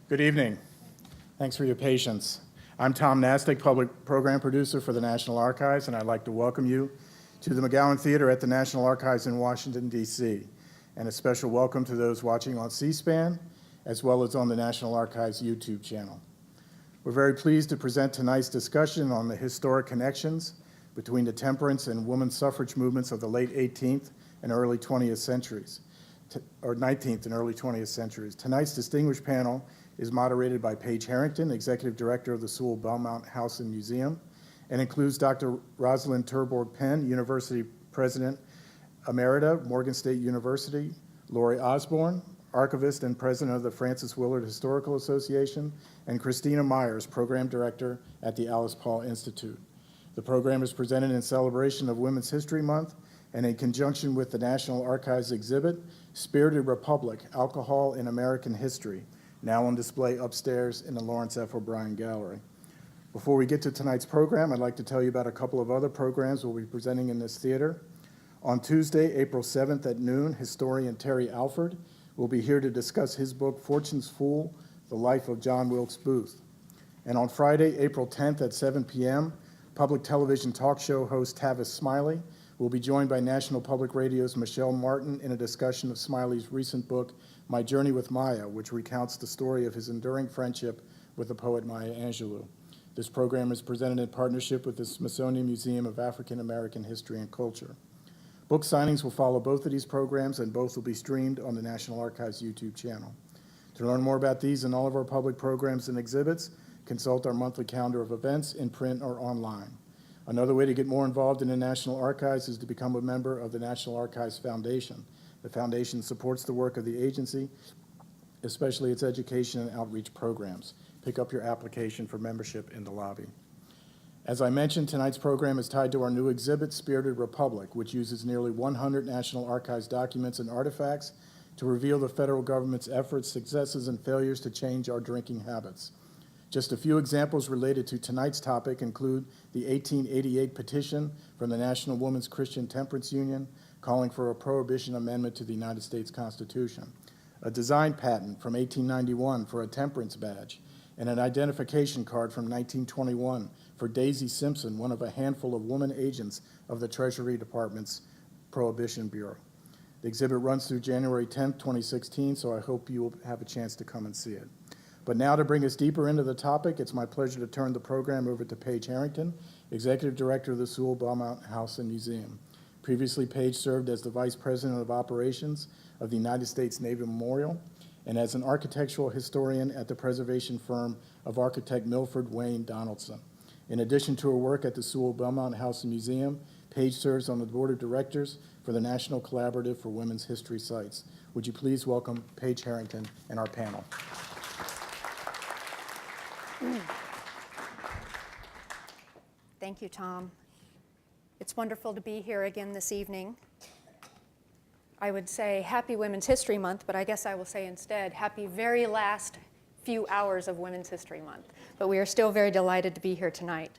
Good evening. Thanks for your patience. I'm Tom Nastic, Public Program Producer for the National Archives, and I'd like to welcome you to the McGowan Theater at the National Archives in Washington, D.C., and a special welcome to those watching on C-SPAN, as well as on the National Archives YouTube channel. We're very pleased to present tonight's discussion on the historic connections between the temperance and women's suffrage movements of the late 18th and early 20th centuries, or 19th and early 20th centuries. Tonight's distinguished panel is moderated by Paige Harrington, Executive Director of the Sewall-Belmont House Museum, and includes Dr. Rosalind Terborg Penn, University President Emerita, Morgan State University, Lori Osborne, Archivist and President of the Frances Willard Historical Association, and Christina Myers, Program Director at the Alice Paul Institute. The program is presented in celebration of Women's History Month and in conjunction with the National Archives exhibit, Spirited Republic, Alcohol in American History, now on display upstairs in the Lawrence F. O'Brien Gallery. Before we get to tonight's program, I'd like to tell you about a couple of other programs we'll be presenting in this theater. On Tuesday, April 7th at noon, historian Terry Alford will be here to discuss his book, Fortune's Fool, The Life of John Wilkes Booth. And on Friday, April 10th at 7 p.m., public television talk show host Tavis Smiley will be joined by National Public Radio's Michelle Martin in a discussion of Smiley's recent book, My Journey with Maya, which recounts the story of his enduring friendship with the poet Maya Angelou. This program is presented in partnership with the Smithsonian Museum of African American History and Culture. Book signings will follow both of these programs, and both will be streamed on the National Archives YouTube channel. To learn more about these and all of our public programs and exhibits, consult our monthly calendar of events in print or online. Another way to get more involved in the National Archives is to become a member of the National Archives Foundation. The foundation supports the work of the agency, especially its education and outreach programs. Pick up your application for membership in the lobby. As I mentioned, tonight's program is tied to our new exhibit, Spirited Republic, which uses nearly 100 National Archives documents and artifacts to reveal the federal government's efforts, successes, and failures to change our drinking habits. Just a few examples related to tonight's topic include the 1888 petition from the National Women's Christian Temperance Union calling for a prohibition amendment to the United States Constitution, a design patent from 1891 for a temperance badge, and an identification card from 1921 for Daisy Simpson, one of a handful of woman agents of the Treasury Department's Prohibition Bureau. The exhibit runs through January 10th, 2016, so I hope you will have a chance to come and see it. But now to bring us deeper into the topic, it's my pleasure to turn the program over to Paige Harrington, Executive Director of the Sewall-Belmont House and Museum. Previously, Paige served as the Vice President of Operations of the United States Navy Memorial and as an architectural historian at the preservation firm of architect Milford Wayne Donaldson. In addition to her work at the Sewall-Belmont House and Museum, Paige serves on the Board of Directors for the National Collaborative for Women's History Sites. Would you please welcome Paige Harrington and our panel. Thank you, Tom. It's wonderful to be here again this evening. I would say Happy Women's History Month, but I guess I will say instead, happy very last few hours of Women's History Month. But we are still very delighted to be here tonight.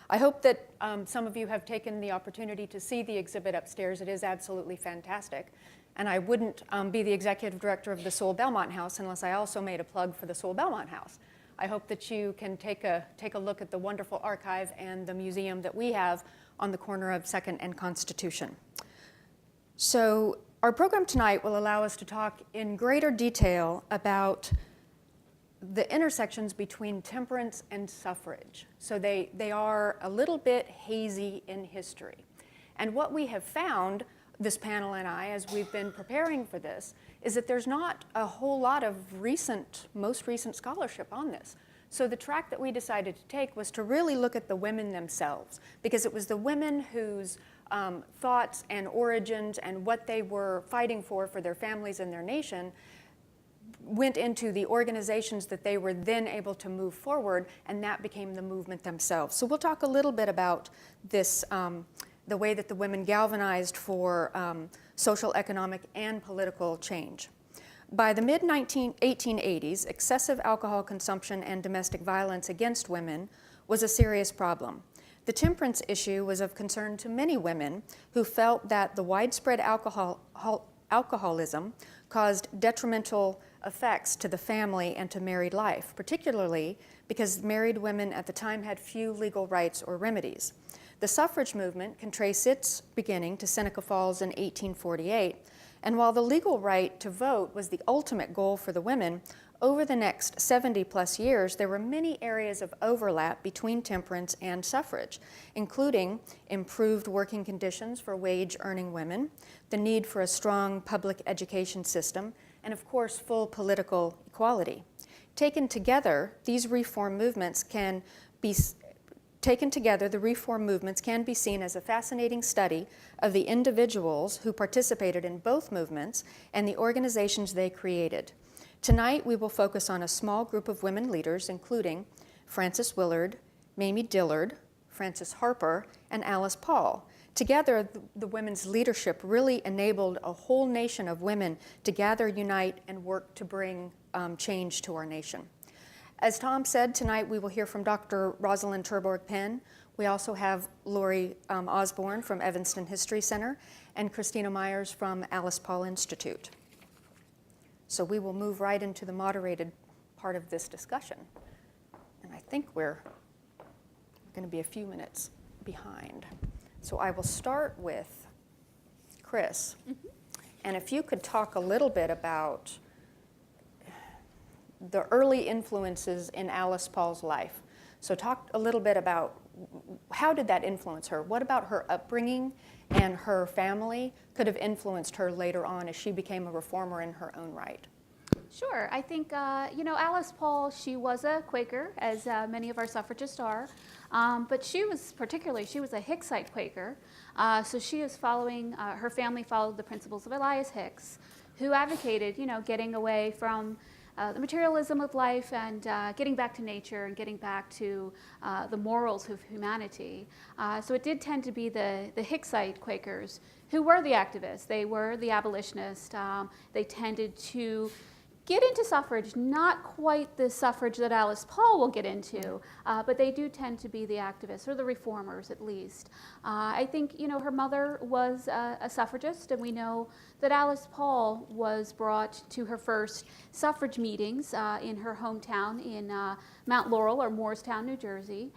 I hope that some of you have taken the opportunity to see the exhibit upstairs. It is absolutely fantastic. And I wouldn't be the Executive Director of the Sewall-Belmont House unless I also made a plug for the Sewall-Belmont House. I hope that you can take a look at the wonderful archive and the museum that we have on the corner of 2nd and Constitution. So our program tonight will allow us to talk in greater detail about the intersections between temperance and suffrage. So they are a little bit hazy in history. And what we have found, this panel and I, as we've been preparing for this, is that there's not a whole lot of most recent scholarship on this. So the track that we decided to take was to really look at the women themselves, because it was the women whose thoughts and origins and what they were fighting for their families and their nation went into the organizations that they were then able to move forward, and that became the movement themselves. So we'll talk a little bit about this, the way that the women galvanized for social, economic, and political change. By the mid-1880s, excessive alcohol consumption and domestic violence against women was a serious problem. The temperance issue was of concern to many women who felt that the widespread alcoholism caused detrimental effects to the family and to married life, particularly because married women at the time had few legal rights or remedies. The suffrage movement can trace its beginning to Seneca Falls in 1848, and while the legal right to vote was the ultimate goal for the women, over the next 70-plus years, there were many areas of overlap between temperance and suffrage, including improved working conditions for wage-earning women, the need for a strong public education system, and of course, full political equality. Taken together, the reform movements can be seen as a fascinating study of the individuals who participated in both movements and the organizations they created. Tonight, we will focus on a small group of women leaders, including Frances Willard, Mamie Dillard, Frances Harper, and Alice Paul. Together, the women's leadership really enabled a whole nation of women to gather, unite, and work to bring change to our nation. As Tom said, tonight we will hear from Dr. Rosalind Terborg Penn. We also have Lori Osborne from Evanston History Center and Christina Myers from Alice Paul Institute. So we will move right into the moderated part of this discussion. And I think we're going to be a few minutes behind. So I will start with Chris. Mm-hmm. And if you could talk a little bit about the early influences in Alice Paul's life. So talk a little bit about how did that influence her? What about her upbringing and her family could have influenced her later on as she became a reformer in her own right? Sure. I think, Alice Paul, she was a Quaker, as many of our suffragists are, but she was a Hicksite Quaker, so she is following, her family followed the principles of Elias Hicks, who advocated, getting away from the materialism of life and getting back to nature and getting back to the morals of humanity. So it did tend to be the Hicksite Quakers who were the activists. They were the abolitionists. They tended to get into suffrage, not quite the suffrage that Alice Paul will get into, but they do tend to be the activists, or the reformers at least. I think, her mother was a suffragist, and we know that Alice Paul was brought to her first suffrage meetings in her hometown in Mount Laurel, or Moorestown, New Jersey.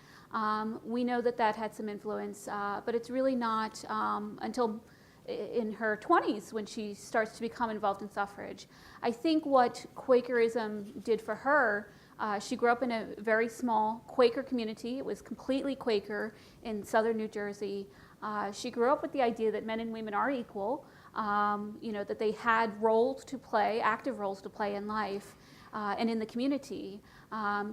We know that had some influence, but it's really not until in her 20s when she starts to become involved in suffrage. I think what Quakerism did for her, she grew up in a very small Quaker community. It was completely Quaker in southern New Jersey. She grew up with the idea that men and women are equal, that they had roles to play, active roles to play in life and in the community.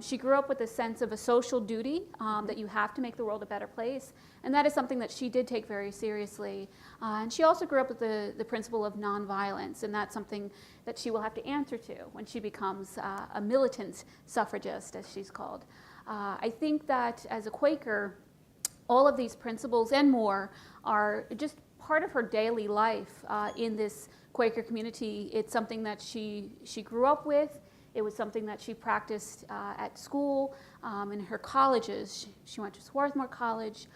She grew up with a sense of a social duty, that you have to make the world a better place, and that is something that she did take very seriously. And she also grew up with the principle of nonviolence, and that's something that she will have to answer to when she becomes a militant suffragist, as she's called. I think that as a Quaker, all of these principles and more are just part of her daily life in this Quaker community. It's something that she grew up with. It was something that she practiced at school, in her colleges. She went to Swarthmore College.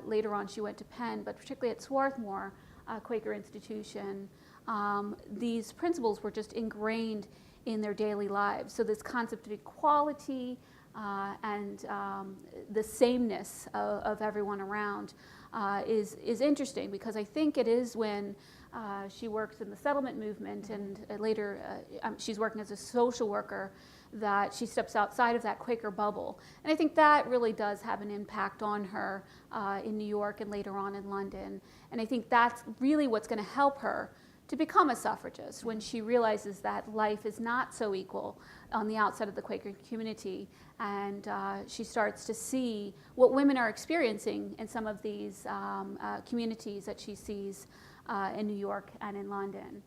Later on, she went to Penn, but particularly at Swarthmore, a Quaker institution, these principles were just ingrained in their daily lives. So this concept of equality and the sameness of everyone around is interesting, because I think it is when she works in the settlement movement, and later she's working as a social worker, that she steps outside of that Quaker bubble. And I think that really does have an impact on her in New York and later on in London. And I think that's really what's going to help her to become a suffragist, when she realizes that life is not so equal on the outside of the Quaker community, and she starts to see what women are experiencing in some of these communities that she sees in New York and in London.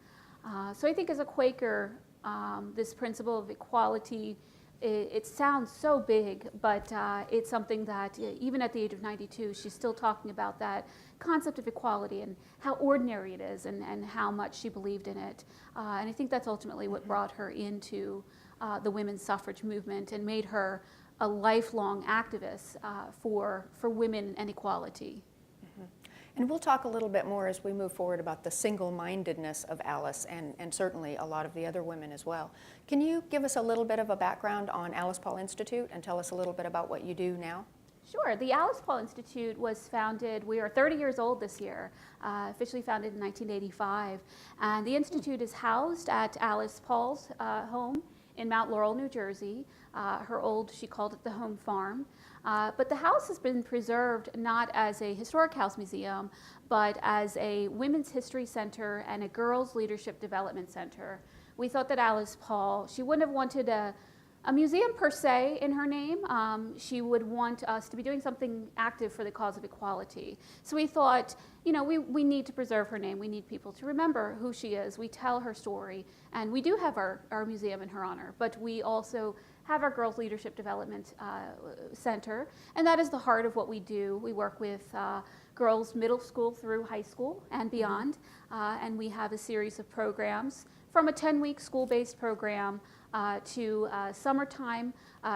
So I think as a Quaker, this principle of equality, it sounds so big, but it's something that even at the age of 92, she's still talking about that concept of equality and how ordinary it is, and how much she believed in it. And I think that's ultimately what brought her into the women's suffrage movement and made her a lifelong activist for women and equality. And we'll talk a little bit more as we move forward about the single-mindedness of Alice and certainly a lot of the other women as well. Can you give us a little bit of a background on Alice Paul Institute and tell us a little bit about what you do now? Sure. The Alice Paul Institute was founded, we are 30 years old this year, officially founded in 1985. And the Institute is housed at Alice Paul's home in Mount Laurel, New Jersey. She called it the home farm. But the house has been preserved not as a historic house museum, but as a women's history center and a girls leadership development center. We thought that Alice Paul, she wouldn't have wanted a museum per se in her name. She would want us to be doing something active for the cause of equality. So we thought, you know, we need to preserve her name. We need people to remember who she is. We tell her story, and we do have our museum in her honor, but we also have our Girls Leadership Development Center, and that is the heart of what we do. We work with girls middle school through high school and beyond, and we have a series of programs from a 10-week school-based program to summertime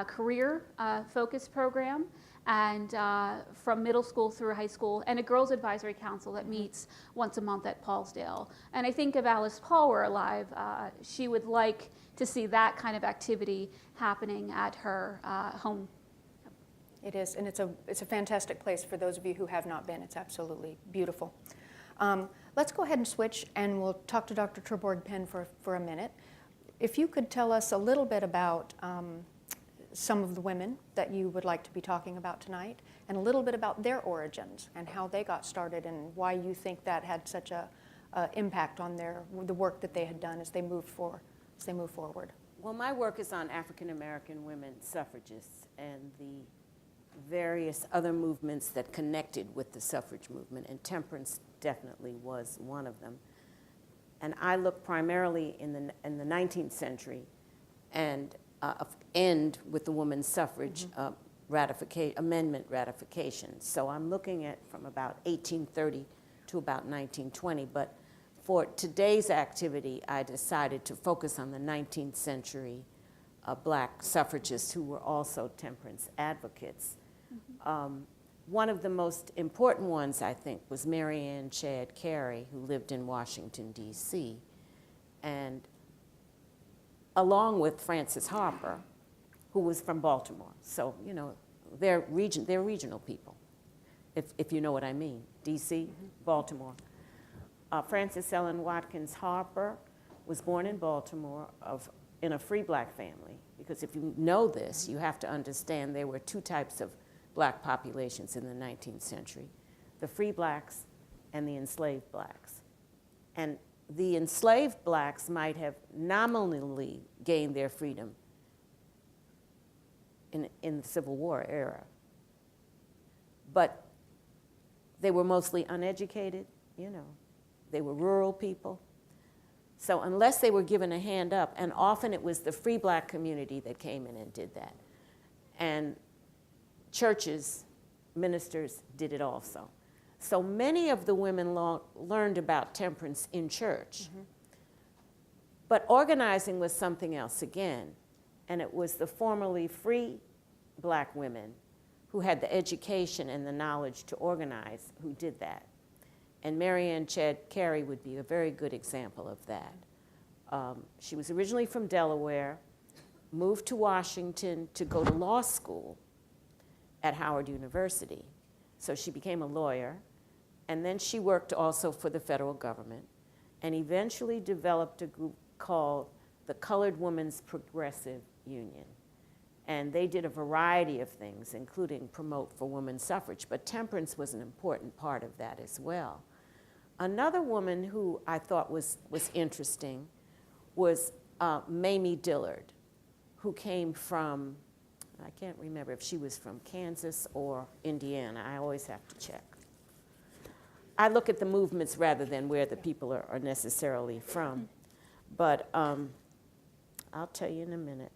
career-focused program, and from middle school through high school, and a girls advisory council that meets once a month at Paulsdale. And I think if Alice Paul were alive, she would like to see that kind of activity happening at her home. It is, and it's a fantastic place for those of you who have not been. It's absolutely beautiful. Let's go ahead and switch, and we'll talk to Dr. Terborg-Penn for a minute. If you could tell us a little bit about some of the women that you would like to be talking about tonight, and a little bit about their origins and how they got started and why you think that had such a impact on the work that they had done as they move forward. Well, my work is on African American women suffragists and the various other movements that connected with the suffrage movement, and temperance definitely was one of them. And I look primarily in the 19th century and end with the women's suffrage amendment ratification. So I'm looking at from about 1830 to about 1920. But for today's activity, I decided to focus on the 19th century black suffragists who were also temperance advocates. One of the most important ones, I think, was Mary Ann Shadd Cary, who lived in Washington, D.C., and along with Frances Harper, who was from Baltimore. So, you know, they're regional people, if you know what I mean. D.C., Baltimore. Frances Ellen Watkins Harper was born in Baltimore in a free black family, because if you know this, you have to understand there were two types of black populations in the 19th century, the free blacks and the enslaved blacks. And the enslaved blacks might have nominally gained their freedom in the Civil War era, but they were mostly uneducated, you know. They were rural people. So unless they were given a hand up, and often it was the free black community that came in and did that. And churches, ministers did it also. So many of the women learned about temperance in church. But organizing was something else again. And it was the formerly free black women who had the education and the knowledge to organize who did that. And Mary Ann Shadd Cary would be a very good example of that. She was originally from Delaware, moved to Washington to go to law school at Howard University. So she became a lawyer, and then she worked also for the federal government, and eventually developed a group called the Colored Women's Progressive Union. And they did a variety of things, including promote for women's suffrage, but temperance was an important part of that as well. Another woman who I thought was interesting was Mamie Dillard, who came from, I can't remember if she was from Kansas or Indiana. I always have to check. I look at the movements rather than where the people are necessarily from. But I'll tell you in a minute.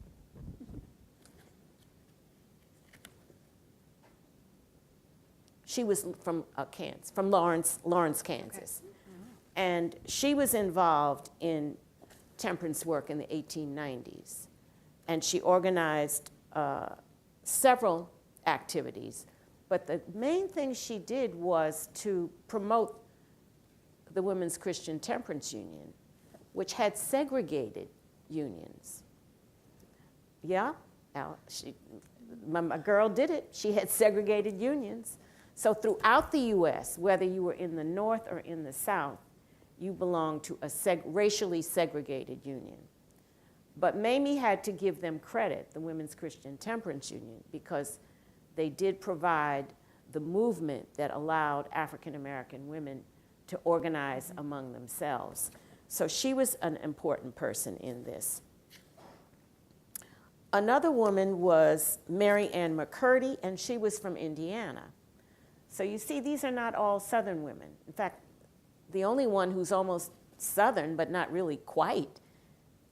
She was from Kansas, from Lawrence, Kansas. Okay. And she was involved in temperance work in the 1890s. And she organized several activities, But the main thing she did was to promote the Women's Christian Temperance Union, which had segregated unions. Yeah, my girl did it. She had segregated unions. So throughout the U.S., whether you were in the North or in the South, you belonged to a racially segregated union. But Mamie had to give them credit, the Women's Christian Temperance Union, because they did provide the movement that allowed African American women to organize among themselves. So she was an important person in this. Another woman was Mary Ann McCurdy, and she was from Indiana. So you see, these are not all Southern women. In fact, the only one who's almost Southern, but not really quite,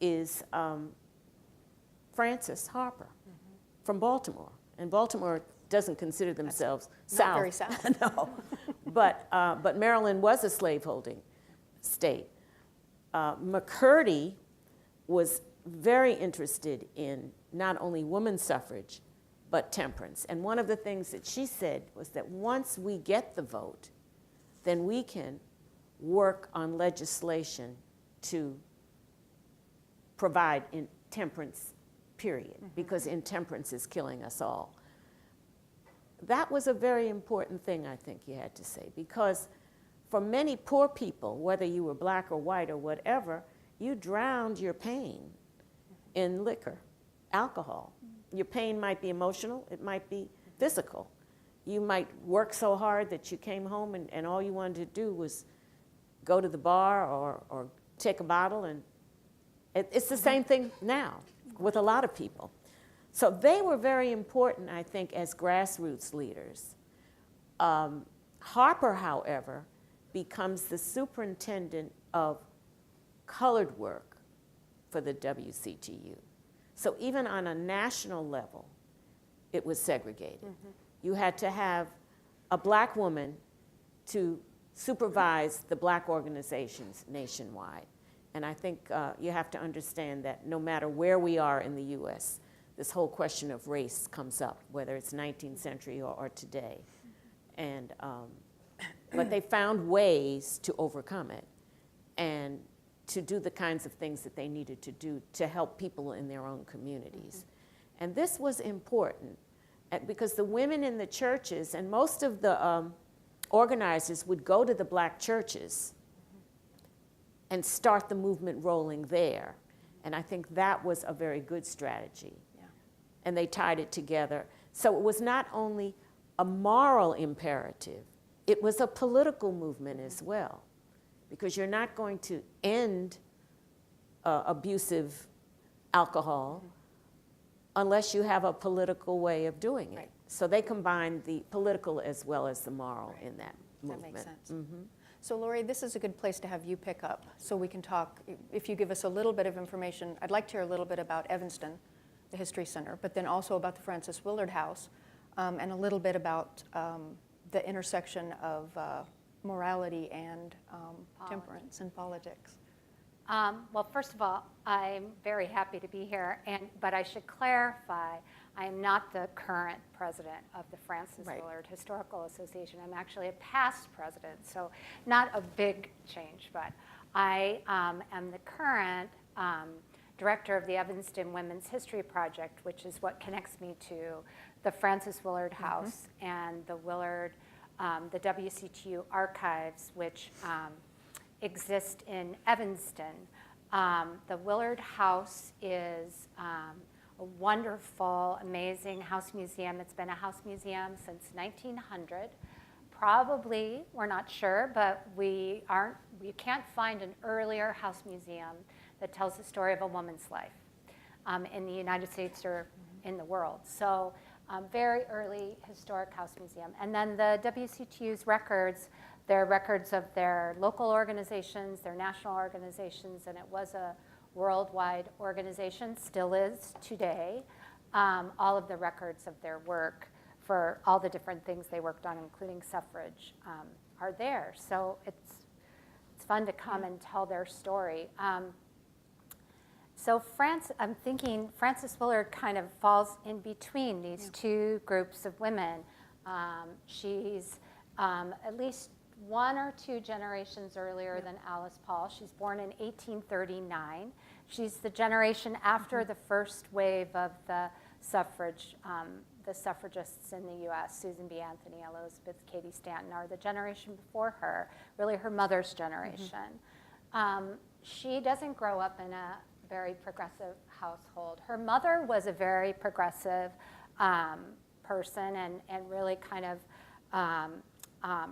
is Frances Harper from Baltimore. And Baltimore doesn't consider themselves South. Not very South. No. But Maryland was a slaveholding state. McCurdy was very interested in not only women's suffrage, but temperance. And one of the things that she said was that once we get the vote, then we can work on legislation to provide in temperance, period, because intemperance is killing us all. That was a very important thing, I think you had to say, because for many poor people, whether you were black or white or whatever, you drowned your pain in liquor, alcohol. Your pain might be emotional, it might be physical. You might work so hard that you came home and all you wanted to do was go to the bar or take a bottle, and it's the same thing now with a lot of people. So they were very important, I think, as grassroots leaders. Harper, however, becomes the superintendent of colored work for the WCTU. So even on a national level, it was segregated. You had to have a black woman to supervise the black organizations nationwide. And I think you have to understand that no matter where we are in the US, this whole question of race comes up, whether it's 19th century or today. And, but they found ways to overcome it and to do the kinds of things that they needed to do to help people in their own communities. And this was important because the women in the churches, and most of the organizers would go to the black churches and start the movement rolling there. And I think that was a very good strategy. Yeah. And they tied it together. So it was not only a moral imperative, it was a political movement as well. Because you're not going to end abusive alcohol unless you have a political way of doing it. Right. So they combined the political as well as the moral in that movement. That makes sense. So Lori, this is a good place to have you pick up so we can talk. If you give us a little bit of information, I'd like to hear a little bit about Evanston, the History Center, but then also about the Frances Willard House, and a little bit about the intersection of morality and temperance and politics. Well, first of all, I'm very happy to be here, but I should clarify, I am not the current president of the Frances Willard Historical Association. I'm actually a past president, so not a big change, but I am the current director of the Evanston Women's History Project, which is what connects me to the Frances Willard House and the Willard, the WCTU archives, which exist in Evanston. The Willard House is a wonderful, amazing house museum. It's been a house museum since 1900. Probably, we're not sure, but we can't find an earlier house museum that tells the story of a woman's life in the United States or in the world. So very early historic house museum. And then the WCTU's records, they're records of their local organizations, their national organizations, and it was a worldwide organization, still is today. All of the records of their work for all the different things they worked on, including suffrage, are there. So it's fun to come and tell their story. So I'm thinking Frances Willard kind of falls in between these two groups of women. She's at least 1 or 2 generations earlier than Alice Paul. She's born in 1839. She's the generation after the first wave of the suffrage, the suffragists in the U.S., Susan B. Anthony, Elizabeth Cady Stanton, are the generation before her, really her mother's generation. She doesn't grow up in a very progressive household. Her mother was a very progressive person and really kind of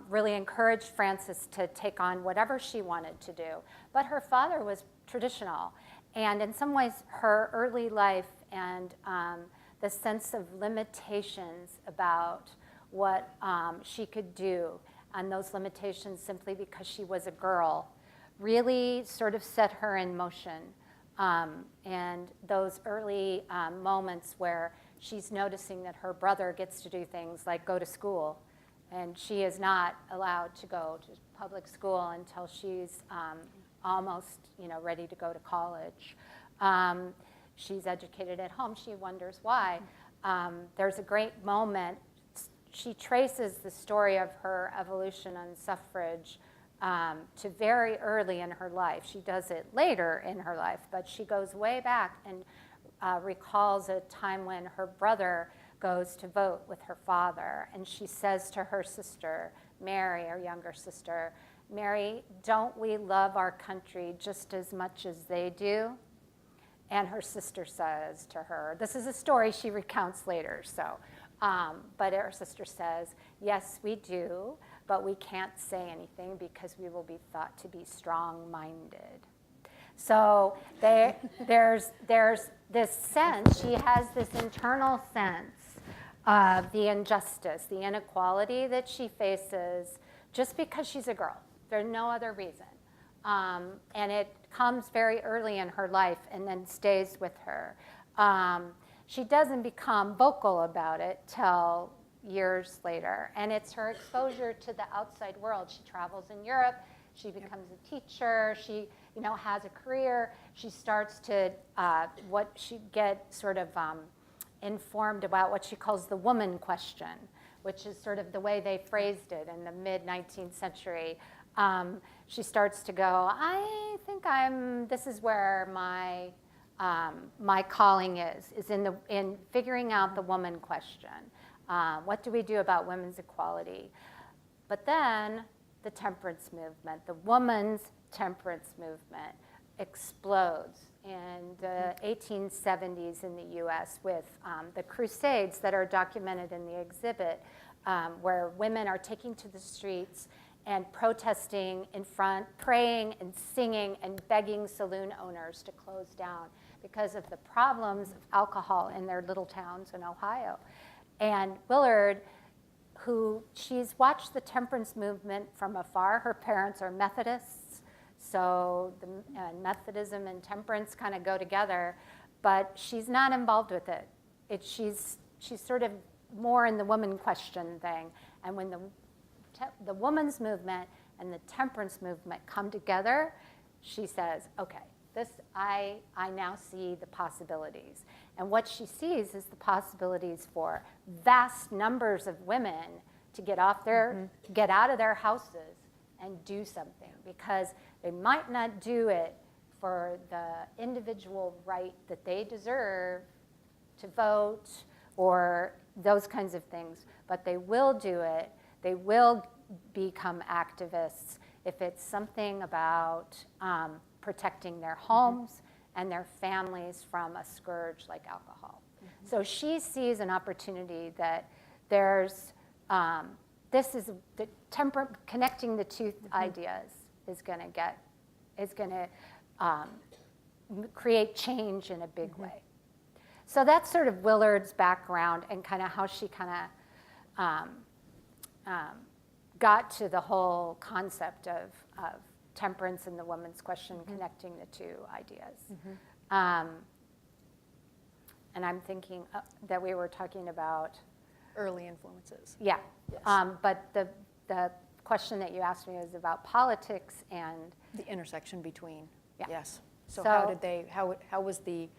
really encouraged Frances to take on whatever she wanted to do. But her father was traditional. And in some ways, her early life and the sense of limitations about what she could do, and those limitations simply because she was a girl, really sort of set her in motion. And those early moments where she's noticing that her brother gets to do things like go to school, and she is not allowed to go to public school until she's almost, ready to go to college. She's educated at home. She wonders why. There's a great moment. She traces the story of her evolution on suffrage to very early in her life. She does it later in her life, but she goes way back and recalls a time when her brother goes to vote with her father, and she says to her sister, Mary, her younger sister, Mary, don't we love our country just as much as they do? And her sister says to her, this is a story she recounts later, but her sister says, yes, we do, but we can't say anything because we will be thought to be strong-minded. So there's this sense, she has this internal sense of the injustice, the inequality that she faces just because she's a girl. There's no other reason. And it comes very early in her life and then stays with her. She doesn't become vocal about it till years later. And it's her exposure to the outside world. She travels in Europe. She becomes a teacher. She has a career. She starts to informed about what she calls the woman question, which is sort of the way they phrased it in the mid-19th century. She starts to go, I think this is where my calling is in figuring out the woman question. What do we do about women's equality? But then the temperance movement, the woman's temperance movement explodes in the 1870s in the US with the Crusades that are documented in the exhibit, where women are taking to the streets and protesting in front, praying and singing and begging saloon owners to close down because of the problems of alcohol in their little towns in Ohio. And Willard, she's watched the temperance movement from afar. Her parents are Methodists, so Methodism and temperance kind of go together, but she's not involved with it. She's sort of more in the woman question thing. And when the woman's movement and the temperance movement come together, she says, okay, I now see the possibilities. And what she sees is the possibilities for vast numbers of women to get out of their houses and do something, because they might not do it for the individual right that they deserve to vote or those kinds of things, but they will do it. They will become activists if it's something about protecting their homes and their families from a scourge like alcohol. So she sees an opportunity that there's, connecting the two ideas is going to create change in a big way. So that's sort of Willard's background and kind of how she kind of got to the whole concept of temperance and the woman's question, connecting the two ideas. And I'm thinking that we were talking about Early influences. Yeah, Yes. but the question that you asked me was about politics and The intersection between. Yeah. Yes. So So- how did they? How was the?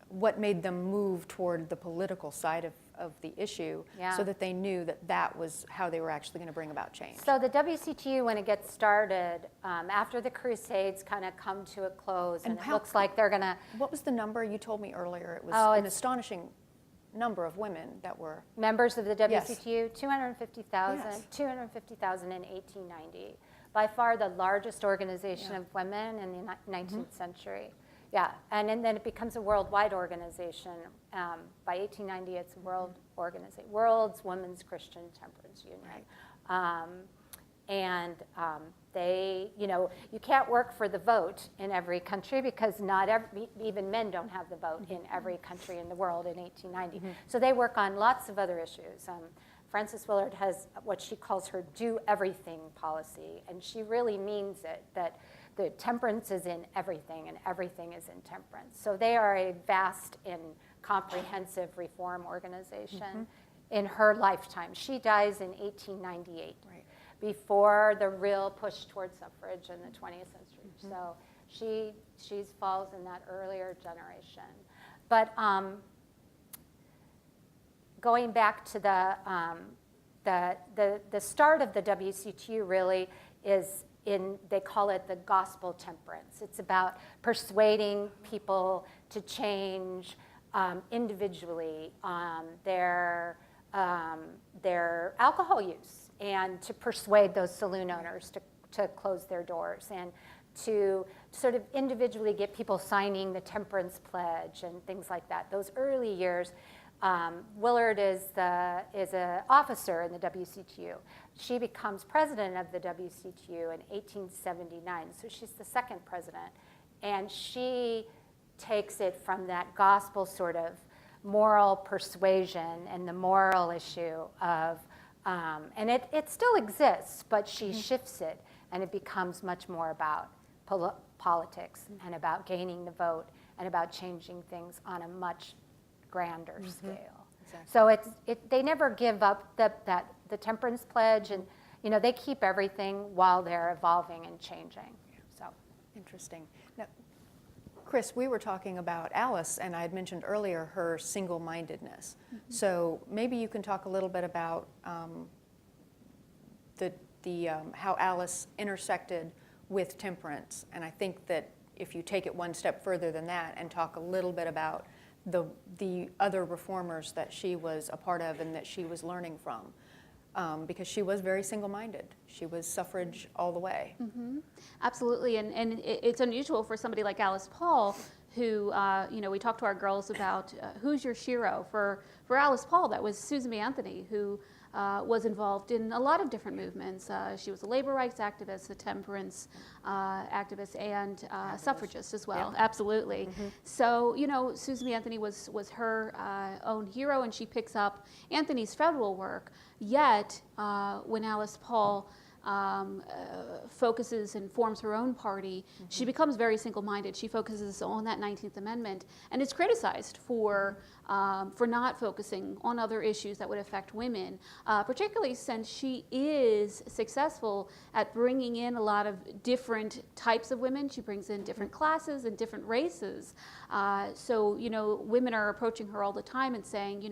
What made them move toward the political side of the issue Yeah. so that they knew that that was how they were actually going to bring about change. So the WCTU, when it gets started, after the Crusades kind of come to a close, and, And it how- looks like they're going to, What was the number you told me earlier? It was Oh, an it's- astonishing number of women that were. members of the Yes. WCTU, 250,000, Yes. 250,000 in 1890. By far the largest organization Yeah. of women in the 19th century. Yeah, and then it becomes a worldwide organization. By 1890, it's World's Women's Christian Temperance Union. And they, you can't work for the vote in every country because not even men don't have the vote in every country in the world in 1890. So they work on lots of other issues. Frances Willard has what she calls her do everything policy, and she really means it, that the temperance is in everything and everything is in temperance. So they are a vast and comprehensive reform organization in her lifetime. She dies in 1898. Right. Before the real push towards suffrage in the 20th century. So she falls in that earlier generation. But going back to the start of the WCTU really is they call it the gospel temperance. It's about persuading people to change individually their alcohol use, and to persuade those saloon owners to close their doors, and to sort of individually get people signing the temperance pledge and things like that. Those early years, Willard is an officer in the WCTU. She becomes president of the WCTU in 1879, so she's the second president. And she takes it from that gospel sort of moral persuasion and the moral issue of, and it still exists, but she shifts it, and it becomes much more about politics and about gaining the vote and about changing things on a much grander scale. Exactly. So they never give up the temperance pledge, and they keep everything while they're evolving and changing. So Interesting. Now, Chris, we were talking about Alice, and I had mentioned earlier her single-mindedness. So maybe you can talk a little bit about how Alice intersected with temperance. And I think that if you take it one step further than that and talk a little bit about the other reformers that she was a part of and that she was learning from, because she was very single-minded. She was suffrage all the way. Absolutely, and it's unusual for somebody like Alice Paul, who, we talked to our girls about who's your shero. For Alice Paul, that was Susan B. Anthony, who was involved in a lot of different movements. She was a labor rights activist, a temperance activist, and suffragist as well. Yep. Absolutely. So, Susan B. Anthony was her own hero, and she picks up Anthony's federal work. Yet, when Alice Paul focuses and forms her own party, she becomes very single-minded. She focuses on that 19th Amendment, and is criticized for not focusing on other issues that would affect women, particularly since she is successful at bringing in a lot of different types of women. She brings in different classes and different races. So, women are approaching her all the time and saying,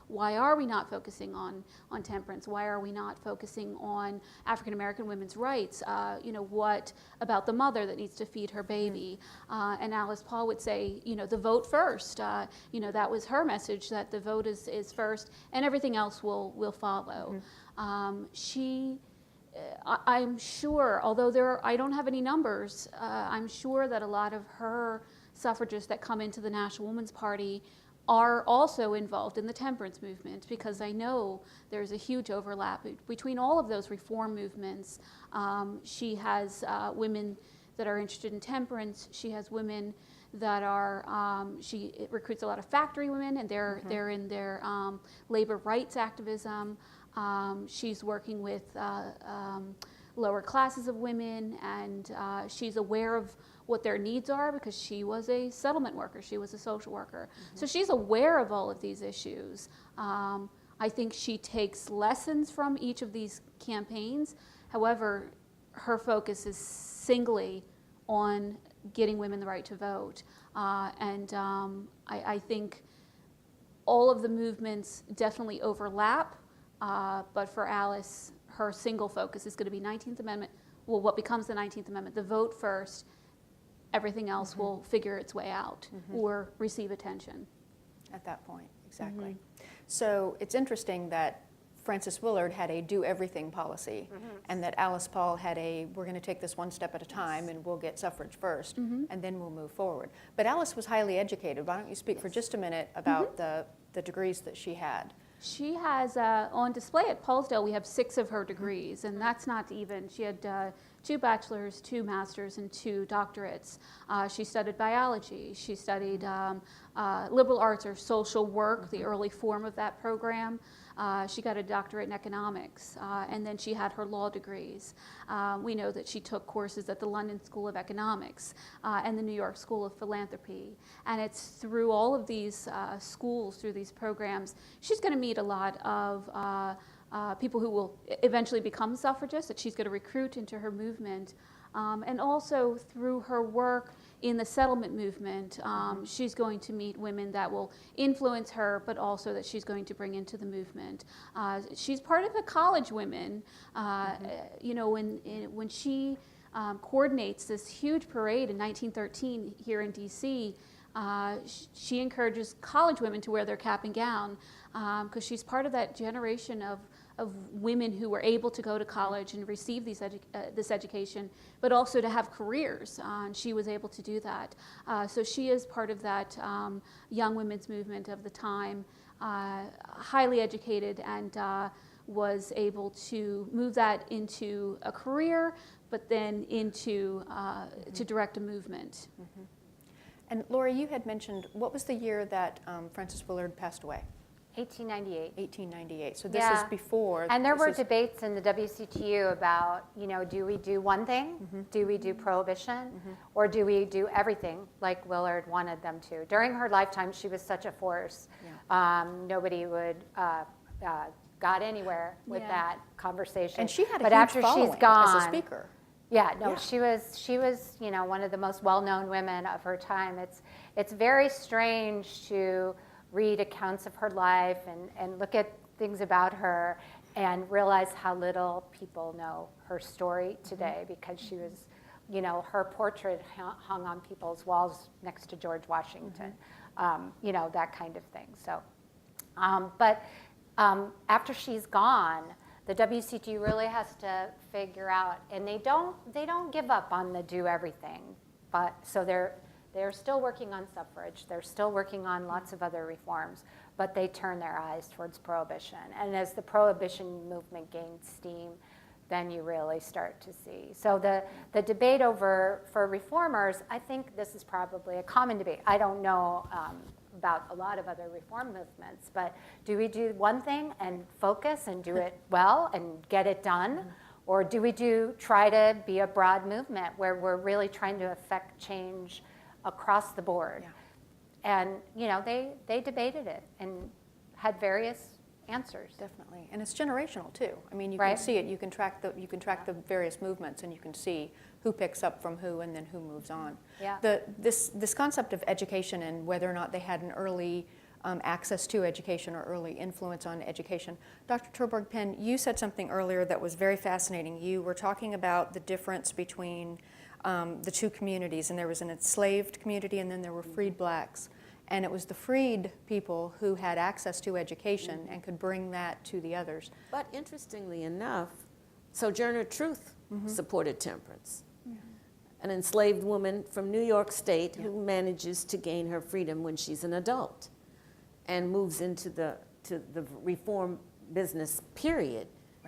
why are we not focusing on temperance? Why are we not focusing on African American women's rights? What about the mother that needs to feed her baby? And Alice Paul would say, the vote first. That was her message, that the vote is first, and everything else will follow. I'm sure, although I don't have any numbers, I'm sure that a lot of her suffragists that come into the National Woman's Party are also involved in the temperance movement, because I know there's a huge overlap between all of those reform movements. She has women that are interested in temperance. She has women that are, she recruits a lot of factory women, and they're in their labor rights activism. She's working with lower classes of women, and she's aware of what their needs are, because she was a settlement worker, she was a social worker. So she's aware of all of these issues. I think she takes lessons from each of these campaigns. However, her focus is singly on getting women the right to vote. I think all of the movements definitely overlap, but for Alice, her single focus is going to be 19th Amendment, well, what becomes the 19th Amendment, the vote first, everything else will figure its way out or receive attention. At that point, exactly. So it's interesting that Frances Willard had a do everything policy, and that Alice Paul had a we're going to take this one step at a time and we'll get suffrage first, and then we'll move forward. But Alice was highly educated. Why don't you speak for just a minute about the degrees that she had? She has on display at Paulsdale, we have 6 of her degrees, and that's not even. She had 2 bachelor's, 2 master's, and 2 doctorates. She studied biology. She studied liberal arts or social work, the early form of that program. She got a doctorate in economics, and then she had her law degrees. We know that she took courses at the London School of Economics and the New York School of Philanthropy. And it's through all of these schools, through these programs, she's going to meet a lot of people who will eventually become suffragists that she's going to recruit into her movement. And also through her work in the settlement movement, she's going to meet women that will influence her, but also that she's going to bring into the movement. She's part of the college women. You know, when she coordinates this huge parade in 1913 here in D.C., she encourages college women to wear their cap and gown because she's part of that generation of women who were able to go to college and receive this education, but also to have careers, and she was able to do that. So she is part of that young women's movement of the time, highly educated, and was able to move that into a career, but then into to direct a movement. And Lori, you had mentioned, what was the year that Frances Willard passed away? 1898. 1898. So this is before. And there this were is- debates in the WCTU about, you know, do we do one thing? Do we do prohibition? Or do we do everything like Willard wanted them to? During her lifetime, she was such a force. Nobody would got anywhere with that conversation. And she had a but huge after following she's gone, as a speaker. Yeah, no, Yeah. she was, you know, one of the most well-known women of her time. It's very strange to read accounts of her life and look at things about her and realize how little people know her story today because she was, you know, her portrait hung on people's walls next to George Washington, you know, that kind of thing. So, but after she's gone, the WCTU really has to figure out, and they don't give up on the do everything, but so they're still working on suffrage, they're still working on lots of other reforms, but they turn their eyes towards prohibition. And as the prohibition movement gains steam, then you really start to see. So the debate for reformers, I think this is probably a common debate. I don't know about a lot of other reform movements, but do we do one thing and focus and do it well and get it done? Or do we try to be a broad movement where we're really trying to affect change across the board? And you know, they debated it and had various answers. Definitely, and it's generational too. I mean, you can see it. You can track the various movements, and you can see who picks up from who, and then who moves on. Yeah. This concept of education and whether or not they had an early access to education or early influence on education. Dr. Terborg-Penn, you said something earlier that was very fascinating. You were talking about the difference between the two communities, and there was an enslaved community, and then there were freed blacks. And it was the freed people who had access to education and could bring that to the others. But interestingly enough, Sojourner Truth supported temperance. An enslaved woman from New York State who manages to gain her freedom when she's an adult and moves into the reform business, period.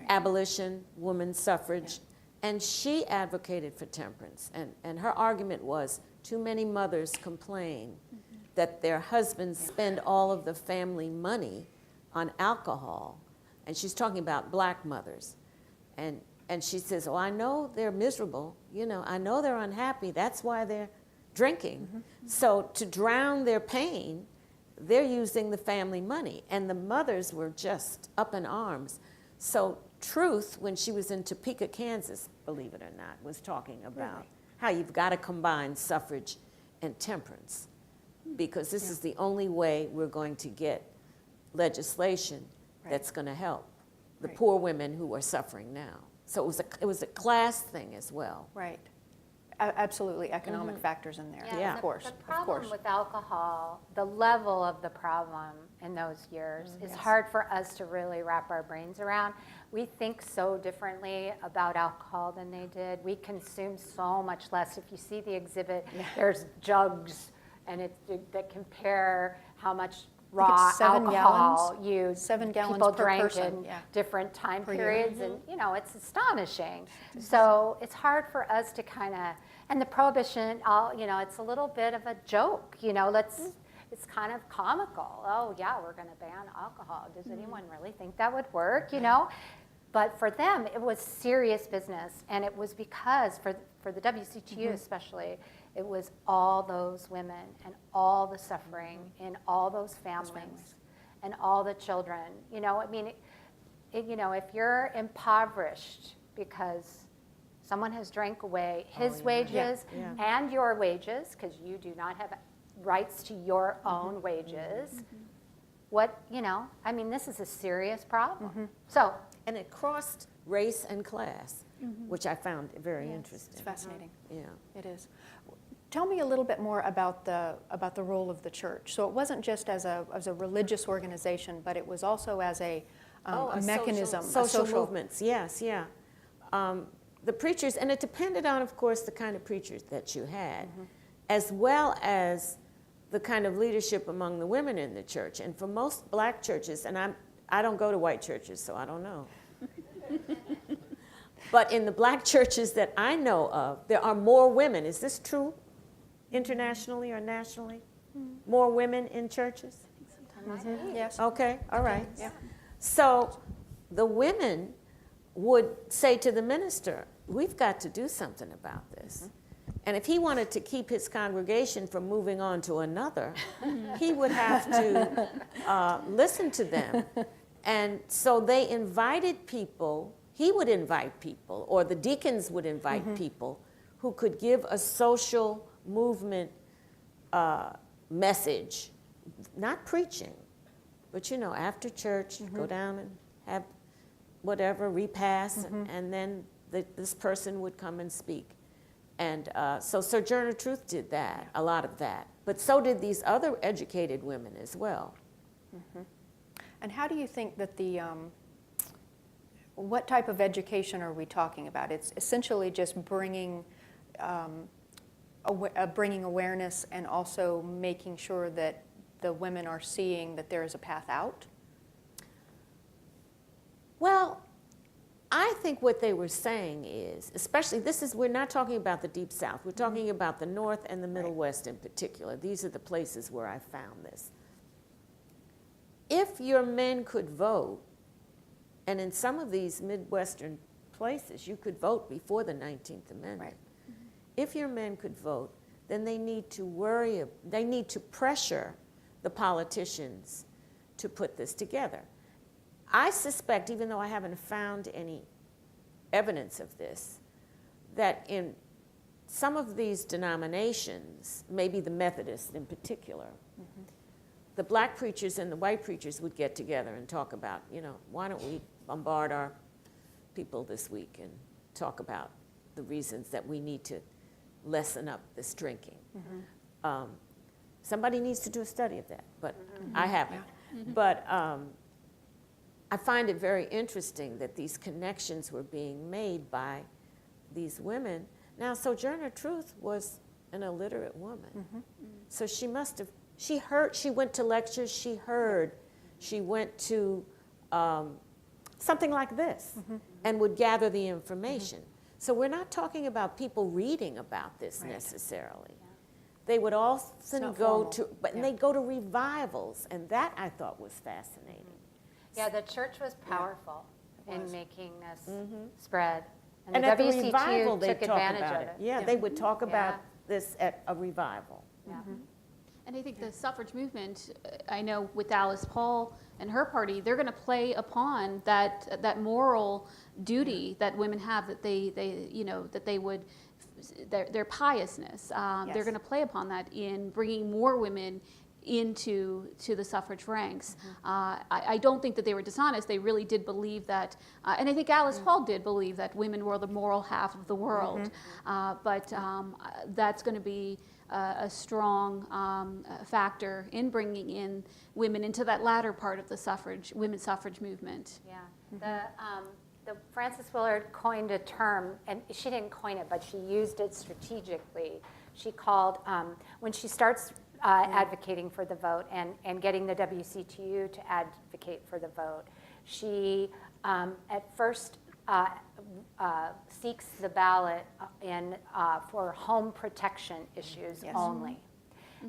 Abolition, women's suffrage. And she advocated for temperance. And her argument was, too many mothers complain that their husbands spend all of the family money on alcohol. And she's talking about black mothers. And she says, oh, I know they're miserable. You know, I know they're unhappy. That's why they're drinking. So to drown their pain, they're using the family money. And the mothers were just up in arms. So Truth, when she was in Topeka, Kansas, believe it or not, was talking about how you've got to combine suffrage and temperance, because this is the only way we're going to get legislation Right. that's going to help the Right. poor women who are suffering now. So it was a class thing as well. Right. Absolutely, economic factors in there, Yeah. of course, The of problem course. with alcohol, the level of the problem in those years is hard for us to really wrap our brains around. We think so differently about alcohol than they did. We consume so much less. If you see the exhibit, there's jugs and that compare how much raw 7 alcohol gallons? you 7 gallons people per drank person, in yeah. different time Per year. periods, and it's astonishing. So it's hard for us to kind of, and the prohibition, it's a little bit of a joke. It's kind of comical. Oh yeah, we're going to ban alcohol. Does anyone really think that would work? But for them, it was serious business, and it was because for the WCTU especially, it was all those women and all the suffering in all those families and all the children. If you're impoverished because someone has drank away his wages and your wages, because you do not have rights to your own wages, this is a serious problem. So, And it crossed race and class, which I found very interesting. It's fascinating. Yeah. It is. Tell me a little bit more about the role of the church. So it wasn't just as a religious organization, but it was also as a mechanism, social movements. Yes, yeah. The preachers, and it depended on, of course, the kind of preachers that you had, as well as the kind of leadership among the women in the church. And for most black churches, and I don't go to white churches, so I don't know. But in the black churches that I know of, there are more women. Is this true internationally or nationally? More women in churches? Yes. Okay, all right. Yeah. So the women would say to the minister, we've got to do something about this. And if he wanted to keep his congregation from moving on to another, he would have to listen to them. And so they invited people, he would invite people, or the deacons would invite people who could give a social movement message, not preaching, but after church, go down and have whatever, repass, and then this person would come and speak. And so Sojourner Truth did that, a lot of that. But so did these other educated women as well. And how do you think that what type of education are we talking about? It's essentially just bringing awareness and also making sure that the women are seeing that there is a path out? Well, I think what they were saying is, especially we're not talking about the Deep South, we're talking about the North and the Middle West in particular. These are the places where I found this. If your men could vote, and in some of these Midwestern places, you could vote before the 19th Amendment. Right. If your men could vote, then they need to pressure the politicians to put this together. I suspect, even though I haven't found any evidence of this, that in some of these denominations, maybe the Methodists in particular, the black preachers and the white preachers would get together and talk about, why don't we bombard our people this week and talk about the reasons that we need to lessen up this drinking. Somebody needs to do a study of that, but I haven't. But I find it very interesting that these connections were being made by these women. Now, Sojourner Truth was an illiterate woman. So she must have, she went to lectures, she went to something like this and would gather the information. So we're not talking about people reading about this necessarily. They would often go to, and they'd go to revivals, and that I thought was fascinating. yeah, the church was powerful in making this spread. And the at the WCTU revival, they took talk advantage about of it. it. Yeah, they would talk about this at a revival. Yeah. And I think the suffrage movement, I know with Alice Paul and her party, they're going to play upon that moral duty that women have, that they would, their piousness. They're going to play upon that in bringing more women into the suffrage ranks. I don't think that they were dishonest. They really did believe that, and I think Alice Paul did believe that women were the moral half of the world. But that's going to be a strong factor in bringing in women into that latter part of the women's suffrage movement. Yeah, the Frances Willard coined a term, and she didn't coin it, but she used it strategically. She called, when she starts advocating for the vote and getting the WCTU to advocate for the vote, she at first seeks the ballot for home protection issues only.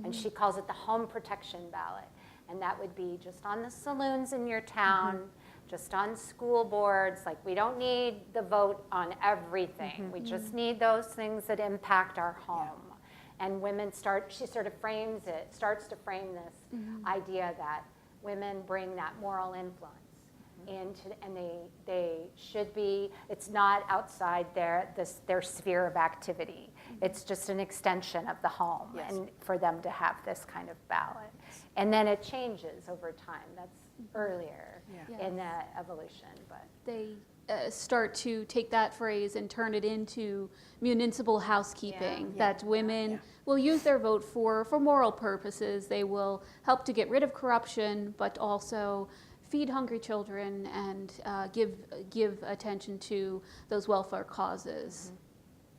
And she calls it the home protection ballot. And that would be just on the saloons in your town, just on school boards. Like, we don't need the vote on everything. We just need those things that impact our home. And women she sort of starts to frame this idea that women bring that moral influence into, and they should be, it's not outside their sphere of activity. It's just an extension of the home, and for them to have this kind of ballot. And then it changes over time. That's earlier in the evolution. But They start to take that phrase and turn it into municipal housekeeping, that women will use their vote for moral purposes. They will help to get rid of corruption, but also feed hungry children and give attention to those welfare causes.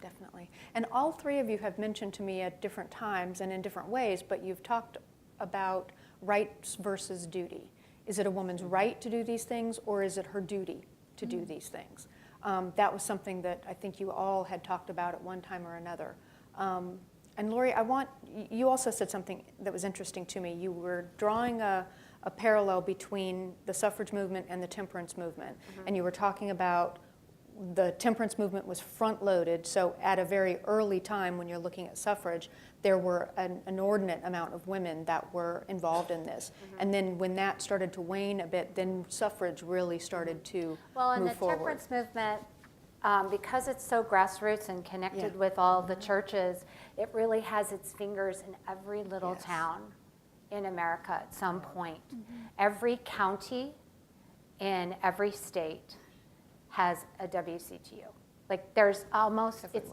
Definitely. And all three of you have mentioned to me at different times and in different ways, but you've talked about rights versus duty. Is it a woman's right to do these things, or is it her duty to do these things? That was something that I think you all had talked about at one time or another. And Lori, you also said something that was interesting to me. You were drawing a parallel between the suffrage movement and the temperance movement. And you were talking about the temperance movement was front-loaded, so at a very early time when you're looking at suffrage, there were an inordinate amount of women that were involved in this. And then when that started to wane a bit, then suffrage really started to move forward. Well, and the temperance movement, because it's so grassroots and connected with all the churches, it really has its fingers in every little town in America at some point. Every county in every state has a WCTU. Like, there's almost, it's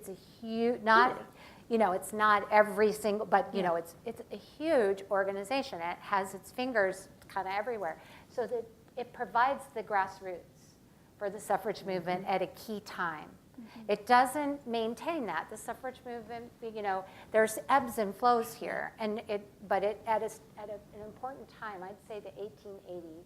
a huge, it's not every single, but it's a huge organization. It has its fingers kind of everywhere. So that it provides the grassroots for the suffrage movement at a key time. It doesn't maintain that. The suffrage movement, there's ebbs and flows here, but at an important time, I'd say the 1880s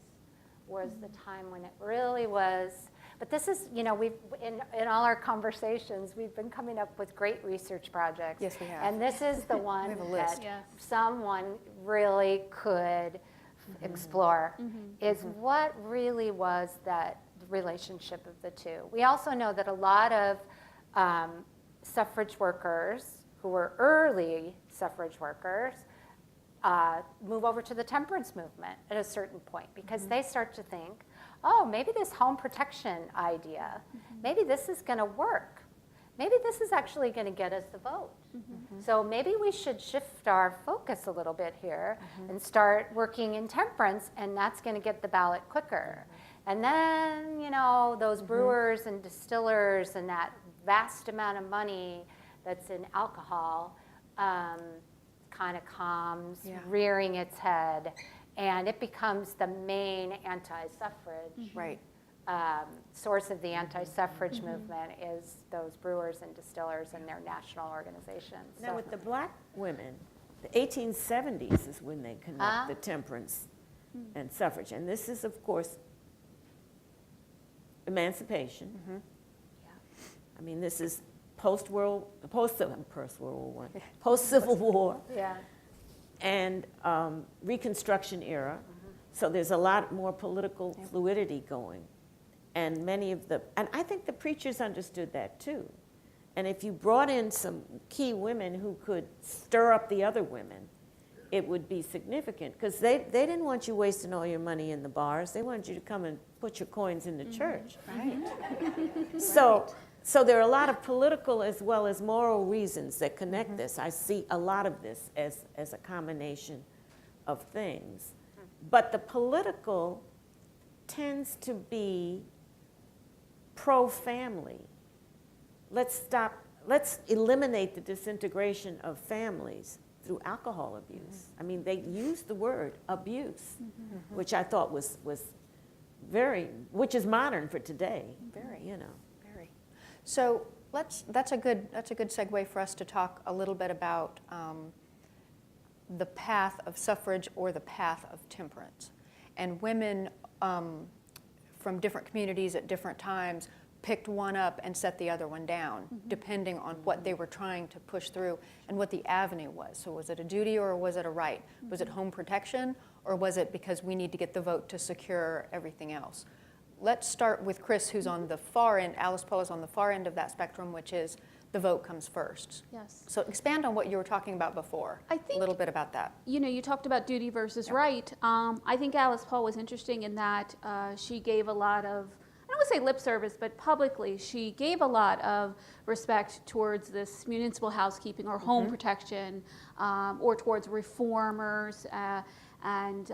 was the time when it really was. But this is, we've in all our conversations, we've been coming up with great research projects. Yes, we have. And this is the one have a list. that someone really could explore, is what really was that relationship of the two. We also know that a lot of suffrage workers who were early suffrage workers move over to the temperance movement at a certain point, because they start to think, oh, maybe this home protection idea, maybe this is going to work. Maybe this is actually going to get us the vote. So maybe we should shift our focus a little bit here and start working in temperance, and that's going to get the ballot quicker. And then, those brewers and distillers and that vast amount of money that's in alcohol kind of comes rearing its head, and it becomes the main anti-suffrage source of the anti-suffrage movement is those brewers and distillers and their national organizations. Now, with the black women, the 1870s is when they connect the temperance and suffrage. And this is, of course, emancipation. I mean, this is post-Civil War, and Reconstruction era. So there's a lot more political fluidity going. And and I think the preachers understood that too. And if you brought in some key women who could stir up the other women, it would be significant, because they didn't want you wasting all your money in the bars. They wanted you to come and put your coins in the church. So there are a lot of political as well as moral reasons that connect this. I see a lot of this as a combination of things. But the political tends to be pro-family. Let's eliminate the disintegration of families through alcohol abuse. I mean, they used the word abuse, which I thought was which is modern for today. Very. You know. Very. So that's a good segue for us to talk a little bit about the path of suffrage or the path of temperance. And women from different communities at different times picked one up and set the other one down, depending on what they were trying to push through and what the avenue was. So was it a duty or was it a right? Was it home protection or was it because we need to get the vote to secure everything else? Let's start with Chris, who's on the far end. Alice Paul is on the far end of that spectrum, which is the vote comes first. Yes. So expand on what you were talking about before. I think, a little bit about that. You know, you talked about duty versus right. I think Alice Paul was interesting in that she gave a lot of, I don't want to say lip service, but publicly she gave a lot of respect towards this municipal housekeeping or home protection, or towards reformers, and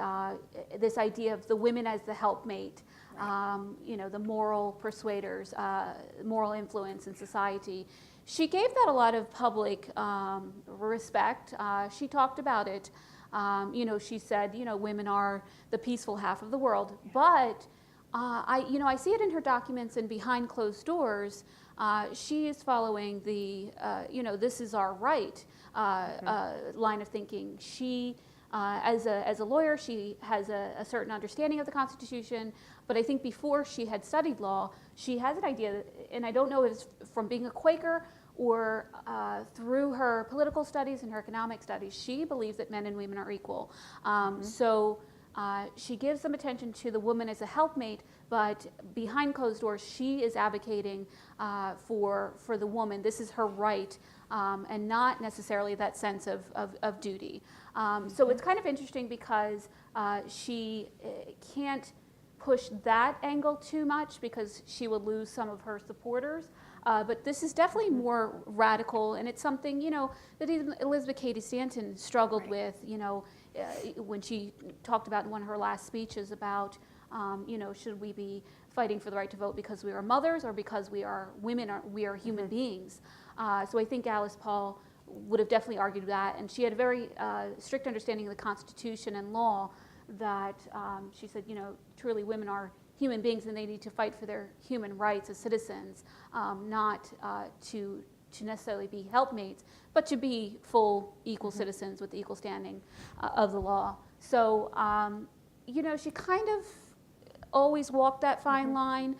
this idea of the women as the helpmate, you know, the moral persuaders, moral influence in society. She gave that a lot of public respect. She talked about it. You know, she said, you know, women are the peaceful half of the world, but I see it in her documents and behind closed doors. She is following the, you know, this is our right line of thinking. She, as a lawyer, she has a certain understanding of the Constitution, but I think before she had studied law, she has an idea, and I don't know if it's from being a Quaker or through her political studies and her economic studies, she believes that men and women are equal. So she gives some attention to the woman as a helpmate, but behind closed doors, she is advocating for the woman. This is her right, and not necessarily that sense of duty. So it's kind of interesting because she can't push that angle too much because she would lose some of her supporters. But this is definitely more radical, and it's something, you know, that even Elizabeth Cady Stanton struggled with, you know, when she talked about in one of her last speeches about, you know, should we be fighting for the right to vote because we are mothers or because we are women, or we are human beings. So I think Alice Paul would have definitely argued that, and she had a very strict understanding of the Constitution and law that she said, you know, truly women are human beings and they need to fight for their human rights as citizens, not to necessarily be helpmates, but to be full equal citizens with the equal standing of the law. So, you know, she kind of always walked that fine line.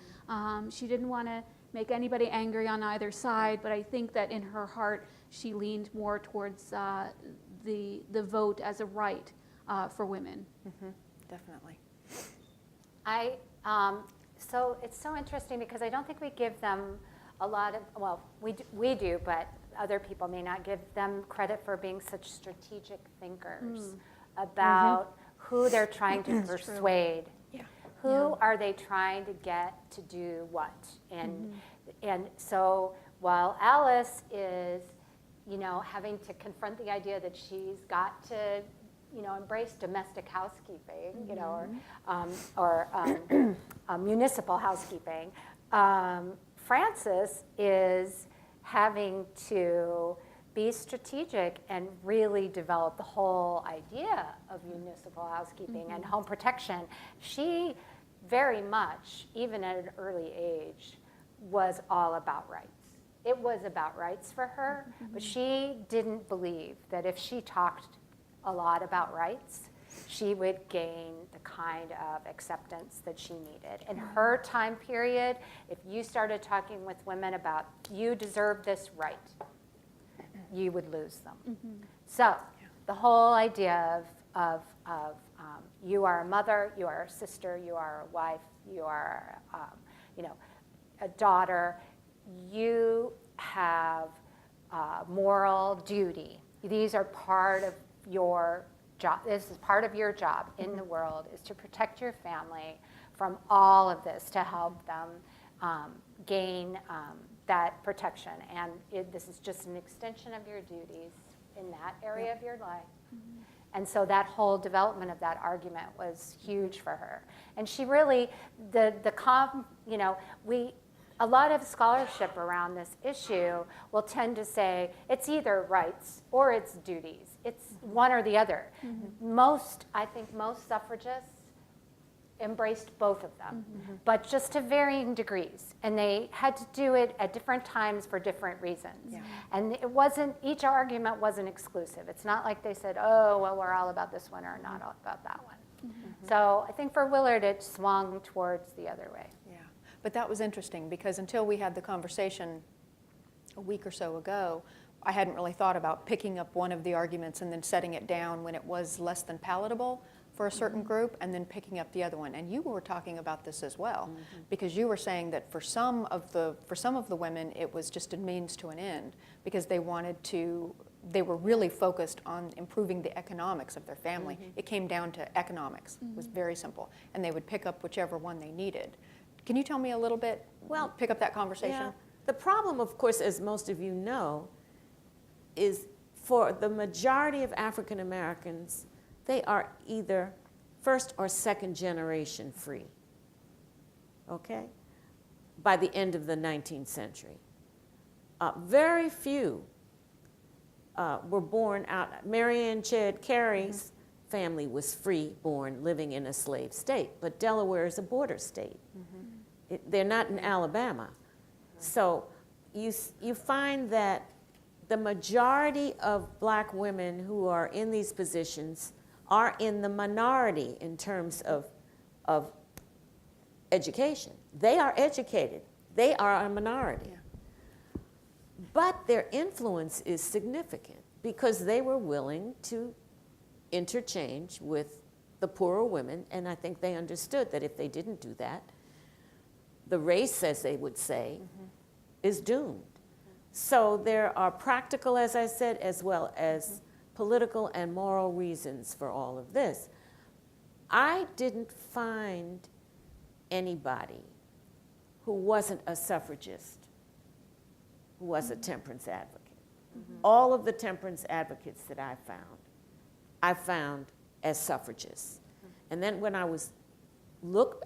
She didn't want to make anybody angry on either side, but I think that in her heart she leaned more towards the vote as a right for women. Definitely. So it's so interesting because I don't think we give them a lot of, well, we do, but other people may not give them credit for being such strategic thinkers about who they're trying to persuade. Who are they trying to get to do what? And so while Alice is, you know, having to confront the idea that she's got to, you know, embrace domestic housekeeping, you know, or municipal housekeeping, Frances is having to be strategic and really develop the whole idea of municipal housekeeping and home protection. She very much, even at an early age, was all about rights. It was about rights for her, but she didn't believe that if she talked a lot about rights, she would gain the kind of acceptance that she needed. In her time period, if you started talking with women about, you deserve this right, you would lose them. So the whole idea of you are a mother, you are a sister, you are a wife, you are you know, a daughter, you have moral duty. These are part of your job. This is part of your job in the world, is to protect your family from all of this, to help them gain that protection. And this is just an extension of your duties in that area of your life. And so that whole development of that argument was huge for her. And she really, a lot of scholarship around this issue will tend to say it's either rights or it's duties. It's one or the other. I think most suffragists embraced both of them, but just to varying degrees. And they had to do it at different times for different reasons. Yeah. And each argument wasn't exclusive. It's not like they said, oh, well, we're all about this one or not all about that one. So I think for Willard, it swung towards the other way. Yeah, but that was interesting because until we had the conversation a week or so ago, I hadn't really thought about picking up one of the arguments and then setting it down when it was less than palatable for a certain group, and then picking up the other one. And you were talking about this as well, because you were saying that for some of the women, it was just a means to an end, because they were really focused on improving the economics of their family. It came down to economics. It was very simple, and they would pick up whichever one they needed. Can you tell me a little bit? Well, pick up that conversation. Yeah. The problem, of course, as most of you know, is for the majority of African Americans, they are either first or second generation free, okay, by the end of the 19th century. Very few were born out. Marianne Chedd Carey's family was free born, living in a slave state, but Delaware is a border state. They're not in Alabama. So you find that the majority of black women who are in these positions are in the minority in terms of education. They are educated. They are a minority. Yeah. But their influence is significant because they were willing to interchange with the poorer women, and I think they understood that if they didn't do that, the race, as they would say, is doomed. So there are practical, as I said, as well as political and moral reasons for all of this. I didn't find anybody who wasn't a suffragist who was a temperance advocate. All of the temperance advocates that I found as suffragists. And then when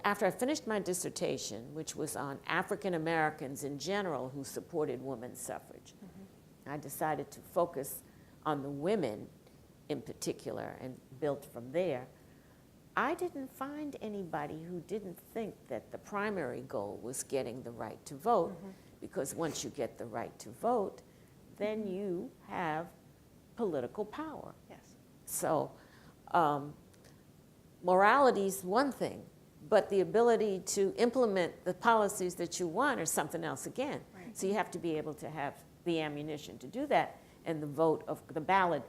after I finished my dissertation, which was on African Americans in general who supported women's suffrage, I decided to focus on the women in particular and built from there. I didn't find anybody who didn't think that the primary goal was getting the right to vote, because once you get the right to vote, then you have political power. Yes. So morality is one thing, but the ability to implement the policies that you want is something else again. Right. So you have to be able to have the ammunition to do that, and the vote of the ballot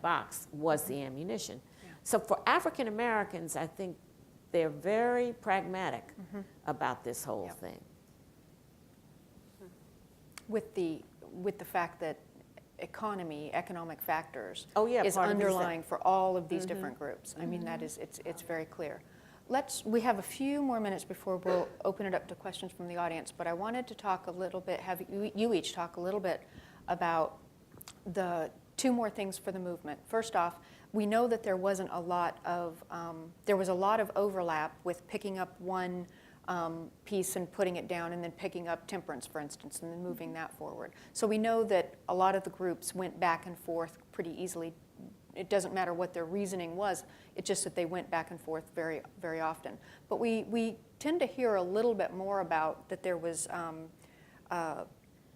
box was the ammunition. Yeah. So for African Americans, I think they're very pragmatic about this whole thing. With the fact that economic factors is part underlying for all of these different groups. I mean, that is, it's very clear. We have a few more minutes before we'll open it up to questions from the audience, but I wanted to talk a little bit, have you each talk a little bit about the two more things for the movement. First off, we know that there was a lot of overlap with picking up one piece and putting it down, and then picking up Temperance, for instance, and then moving that forward. So we know that a lot of the groups went back and forth pretty easily. It doesn't matter what their reasoning was, it's just that they went back and forth very, very often. But we tend to hear a little bit more about that there was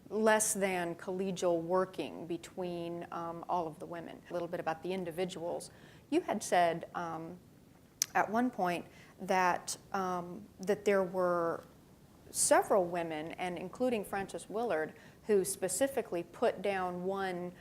less than collegial working between all of the women. A little bit about the individuals. You had said at one point that there were several women, and including Frances Willard, who specifically put down one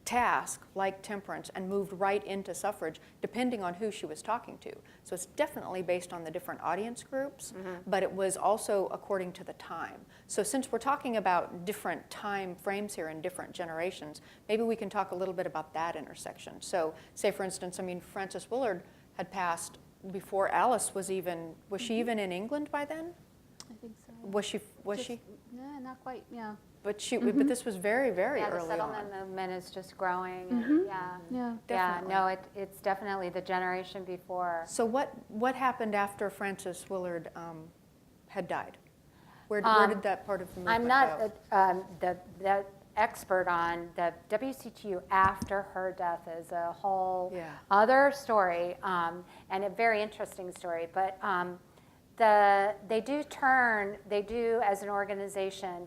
task like temperance and moved right into suffrage, depending on who she was talking to. So it's definitely based on the different audience groups, but it was also according to the time. So since we're talking about different time frames here in different generations, maybe we can talk a little bit about that intersection. So say, for instance, I mean, Frances Willard had passed before Alice was she even in England by then? I think so. Was she? Yeah, not quite, yeah. But but this was very, very Yeah, the early settlement on. movement is just growing. And, yeah. Yeah. Definitely. Yeah, no, it's definitely the generation before. So what happened after Frances Willard had died? Where did that part of the movement I'm not go? the expert on the WCTU after her death is a whole other story, and a very interesting story. But they do as an organization,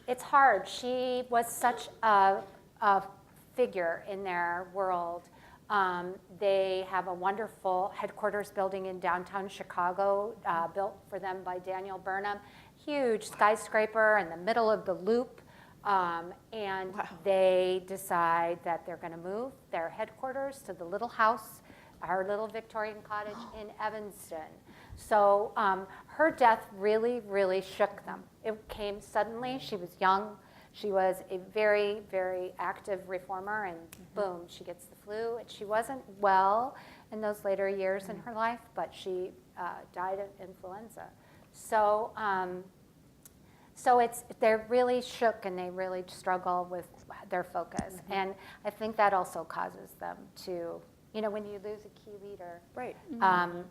it's hard. She was such a figure in their world. They have a wonderful headquarters building in downtown Chicago, built for them by Daniel Burnham. Huge skyscraper in the middle of the loop. And they decide that they're going to move their headquarters to the little house, our little Victorian cottage in Evanston. So her death really, really shook them. It came suddenly. She was young. She was a very, very active reformer, and boom, she gets the flu. And she wasn't well in those later years in her life, but she died of influenza. So, they're really shook, and they really struggle with their focus. And I think that also causes them to, when you lose a key leader, Right.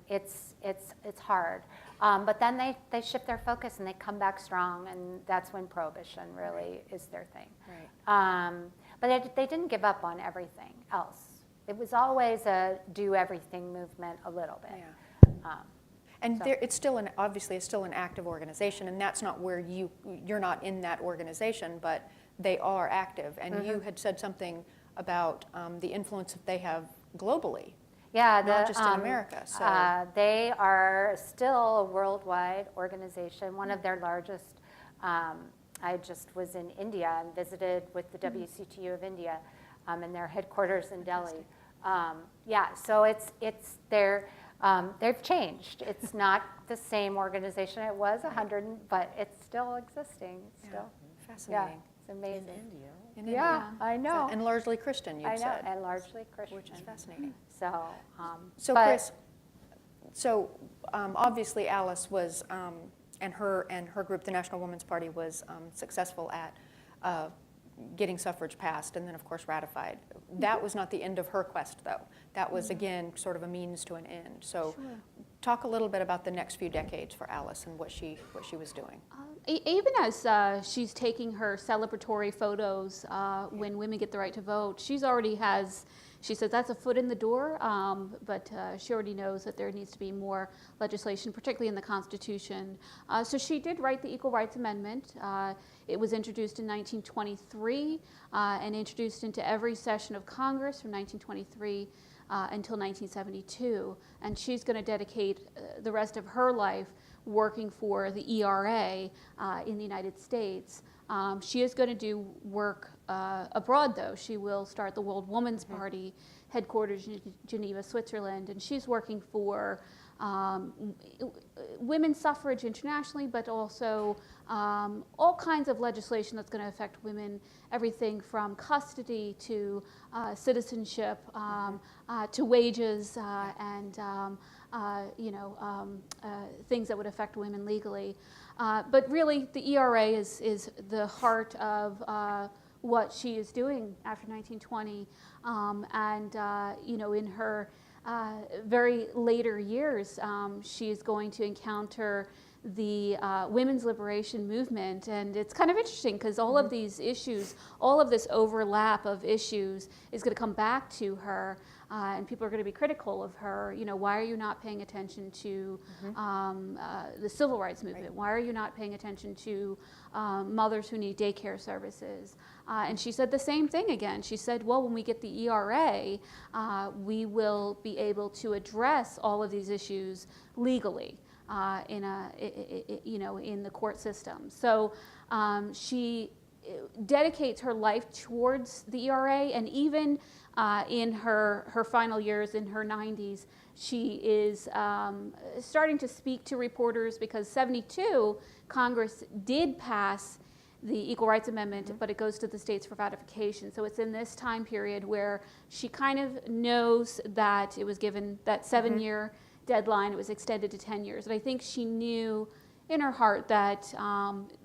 it's hard. But then they shift their focus and they come back strong, and that's when Prohibition really is their thing. Right. But they didn't give up on everything else. It was always a do everything movement a little bit. Yeah. And it's still obviously it's still an active organization, and that's not where you're not in that organization, but they are active. And you had said something about the influence that they have globally. Yeah, not just in America. So they are still a worldwide organization. One of their largest. I just was in India and visited with the WCTU of India, and their headquarters in Delhi. So they've changed. It's not the same organization it was 100, but it's still existing. It's still fascinating. Yeah, it's amazing. In India. In India. Yeah, I know. And largely Christian, you I know, said. and largely Christian. Which is fascinating. So, So but- Chris, obviously Alice was, and her group, the National Women's Party, was successful at getting suffrage passed and then of course ratified. That was not the end of her quest though. That was again sort of a means to an end. So talk a little bit about the next few decades for Alice and what she was doing. Even as she's taking her celebratory photos when women get the right to vote, she says that's a foot in the door, but she already knows that there needs to be more legislation, particularly in the Constitution. So she did write the Equal Rights Amendment. It was introduced in 1923 and introduced into every session of Congress from 1923 until 1972. And she's going to dedicate the rest of her life working for the ERA in the United States. She is going to do work abroad, though. She will start the World Women's Party, headquarters in Geneva, Switzerland, and she's working for women's suffrage internationally, but also all kinds of legislation that's going to affect women, everything from custody to citizenship to wages and things that would affect women legally. But really, the ERA is the heart of what she is doing after 1920, in her very later years, she is going to encounter the women's liberation movement, and it's kind of interesting because all of these issues, all of this overlap of issues is going to come back to her, and people are going to be critical of her. Why are you not paying attention to the civil rights movement? Right. Why are you not paying attention to mothers who need daycare services? And she said the same thing again. She said, well, when we get the ERA, we will be able to address all of these issues legally. In the court system. So she dedicates her life towards the ERA, and even in her final years, in her 90s, she is starting to speak to reporters because 1972, Congress did pass the Equal Rights Amendment, but it goes to the states for ratification. So it's in this time period where she kind of knows that it was given that 7-year deadline. It was extended to 10 years. And I think she knew in her heart that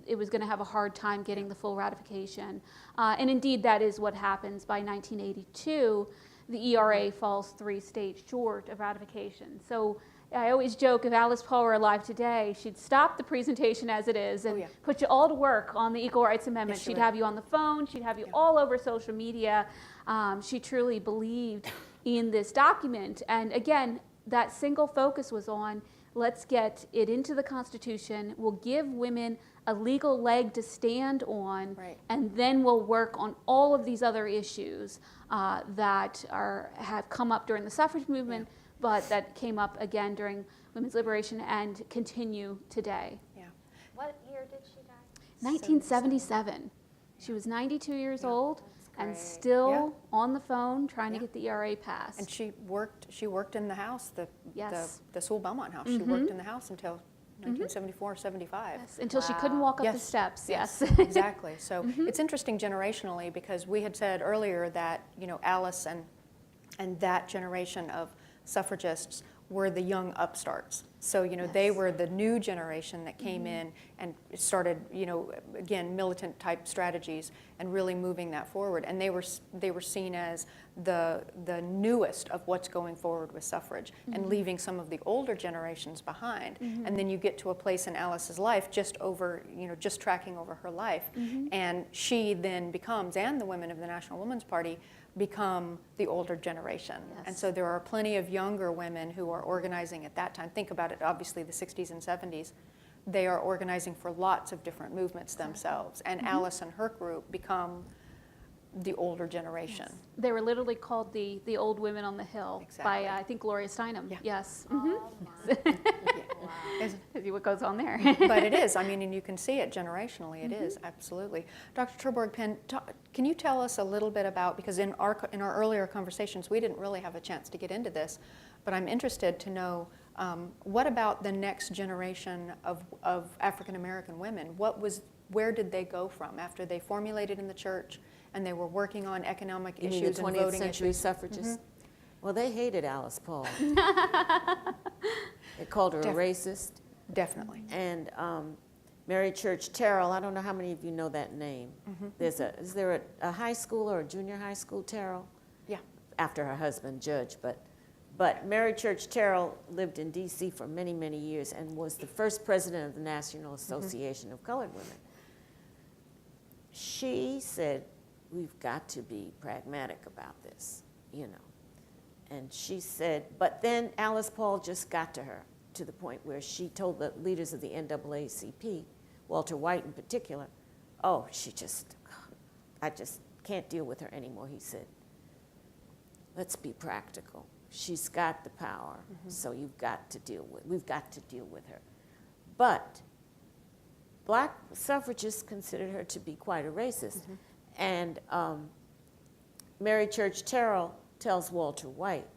it was going to have a hard time getting the full ratification. And indeed, that is what happens. By 1982, the ERA falls 3 states short of ratification. So I always joke, if Alice Paul were alive today, she'd stop the presentation as it is and put you all to work on the Equal Rights Amendment. Yes, she she'd would. have you on the phone. She'd have you all over social media. She truly believed in this document. And again, that single focus was on, let's get it into the Constitution. We'll give women a legal leg to stand on, Right. and then we'll work on all of these other issues that have come up during the suffrage movement, but that came up again during women's liberation and continue today. Yeah. What year did she die? 1977. She was 92 years old and great. still on the phone trying to get the ERA passed. And she worked in the house, Yes. the Sewall-Belmont House. She worked in the house until 1974, 75. Yes, until she couldn't walk up the Yes. steps. Yes. Exactly. So it's interesting generationally, because we had said earlier that, Alice and that generation of suffragists were the young upstarts. So, they were the new generation that came in and started, again, militant type strategies and really moving that forward. And they were seen as the newest of what's going forward with suffrage and leaving some of the older generations behind. And then you get to a place in Alice's life just tracking over her life. And she then becomes, and the women of the National Women's Party become the older generation. And so there are plenty of younger women who are organizing at that time. Think about it, obviously the 60s and 70s. They are organizing for lots of different movements themselves. And Alice and her group become the older generation. They were literally called the old women on the hill by, I think, Gloria Steinem. Yeah. Yes. Oh my. See what goes on there. But it is, and you can see it generationally, it is, absolutely. Dr. Terborg-Penn, can you tell us a little bit about, because in our earlier conversations, we didn't really have a chance to get into this, but I'm interested to know, what about the next generation of African-American women? Where did they go from after they formulated in the church and they were working on economic You mean issues the and 20th voting century issues? suffragists? Well, they hated Alice Paul. They called her a racist. Definitely. And Mary Church Terrell, I don't know how many of you know that name. Is there a high school or a junior high school Terrell? Yeah. After her husband, Judge. But Mary Church Terrell lived in D.C. for many, many years and was the first president of the National Association of Colored Women. She said, we've got to be pragmatic about this, And she said, but then Alice Paul just got to her, to the point where she told the leaders of the NAACP, Walter White in particular, I just can't deal with her anymore, he said. Let's be practical. She's got the power, so we've got to deal with her. But black suffragists considered her to be quite a racist. And Mary Church Terrell tells Walter White,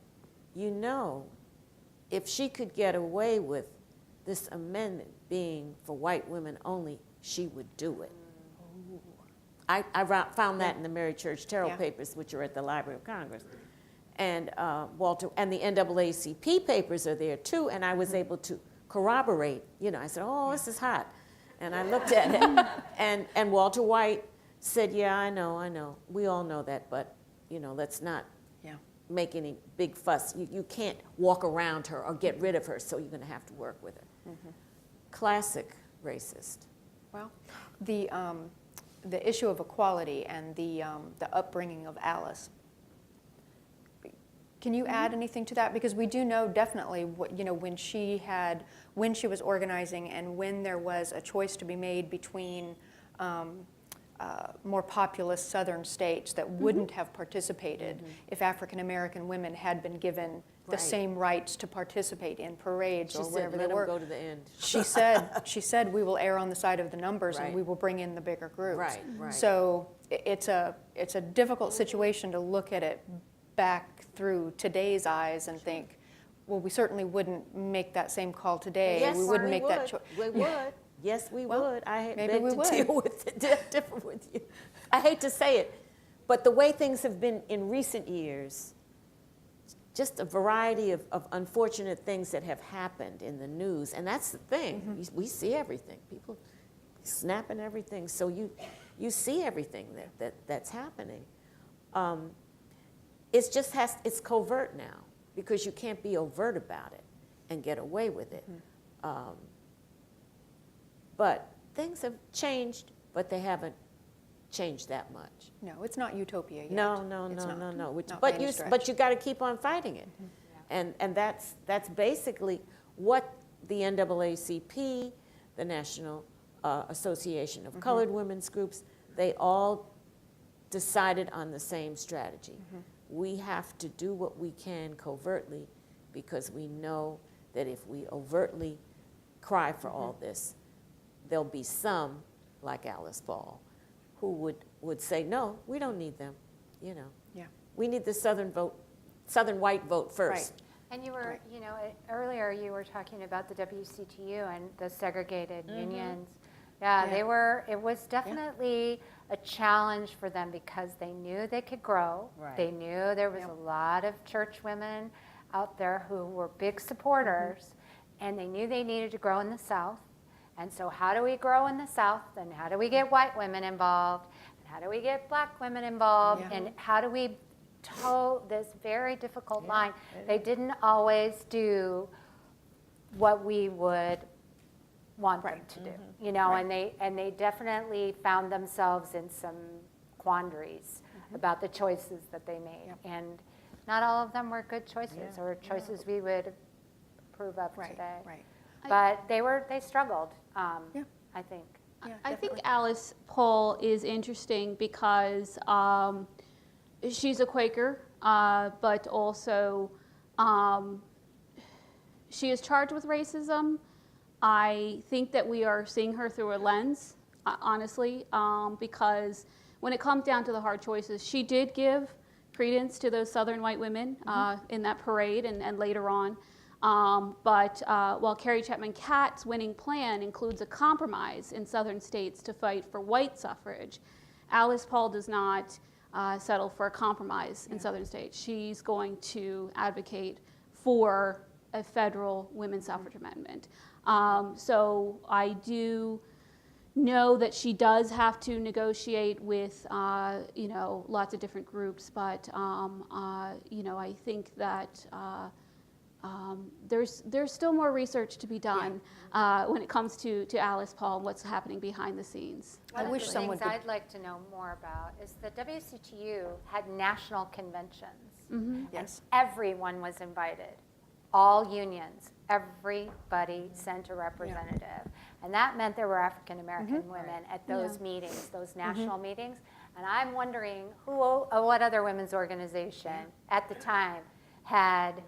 if she could get away with this amendment being for white women only, she would do it. I found that in the Mary Church Terrell papers, which are at the Library of Congress. And and the NAACP papers are there too, and I was able to corroborate. I said, this is hot. And I looked at it, and Walter White said, yeah, I know. We all know that, but, let's not make any big fuss. You can't walk around her or get rid of her, so you're going to have to work with her. Classic racist. Well, the issue of equality and the upbringing of Alice. Can you add anything to that? Because we do know definitely when she was organizing and when there was a choice to be made between more populous southern states that wouldn't have participated if African American women had been given the same rights to participate in parades or wherever they were. Let them go to the end. She said, we will err on the side of the numbers and we will bring in the bigger groups. Right. So it's a difficult situation to look at it back through today's eyes and think, well, we certainly wouldn't make that same call today. Yes, we wouldn't make that choice. We would. Yes, we would. I maybe beg we to would. deal with it, different with you. I hate to say it, but the way things have been in recent years, just a variety of unfortunate things that have happened in the news. And that's the thing. We see everything. People snapping everything. So you see everything that's happening. It's covert now because you can't be overt about it and get away with it. But things have changed, but they haven't changed that much. No, it's not utopia yet. No. Not by any stretch. But you got to keep on fighting it, and that's basically what the NAACP, the National Association of Colored Women's Groups, they all decided on the same strategy. We have to do what we can covertly because we know that if we overtly cry for all this, there'll be some, like Alice Paul, who would say, no, we don't need them, you know. Yeah. We need the Southern white vote first. Right. And you were, you know, earlier you were talking about the WCTU and the segregated unions. Yeah, Yeah. it was definitely a challenge for them because they knew they could grow. Right. They knew there was a lot of church women out there who were big supporters, and they knew they needed to grow in the South. And so how do we grow in the South? And how do we get white women involved? And how do we get black women involved? Yeah. And how do we toe this very difficult line? They didn't always do what we would want them to do, you know, and they definitely found themselves in some quandaries about the choices that they made. And not all of them were good choices or choices we would approve of today. Right. But they struggled, I think. Yeah, I think definitely. Alice Paul is interesting because she's a Quaker, but also she is charged with racism. I think that we are seeing her through a lens, honestly, because when it comes down to the hard choices, she did give credence to those Southern white women in that parade and later on. But while Carrie Chapman Catt's winning plan includes a compromise in Southern states to fight for white suffrage, Alice Paul does not settle for a compromise in Southern states. She's going to advocate for a federal women's suffrage amendment. So I do know that she does have to negotiate with, you know, lots of different groups, but, you know, I think that there's still more research to be done when it comes to Alice Paul and what's happening behind the scenes. I wish One someone of the things could- I'd like to know more about is the WCTU had national conventions. Yes. And everyone was invited, all unions. Everybody sent a representative. And that meant there were African American women at those meetings, those national meetings. And I'm wondering what other women's organization at the time had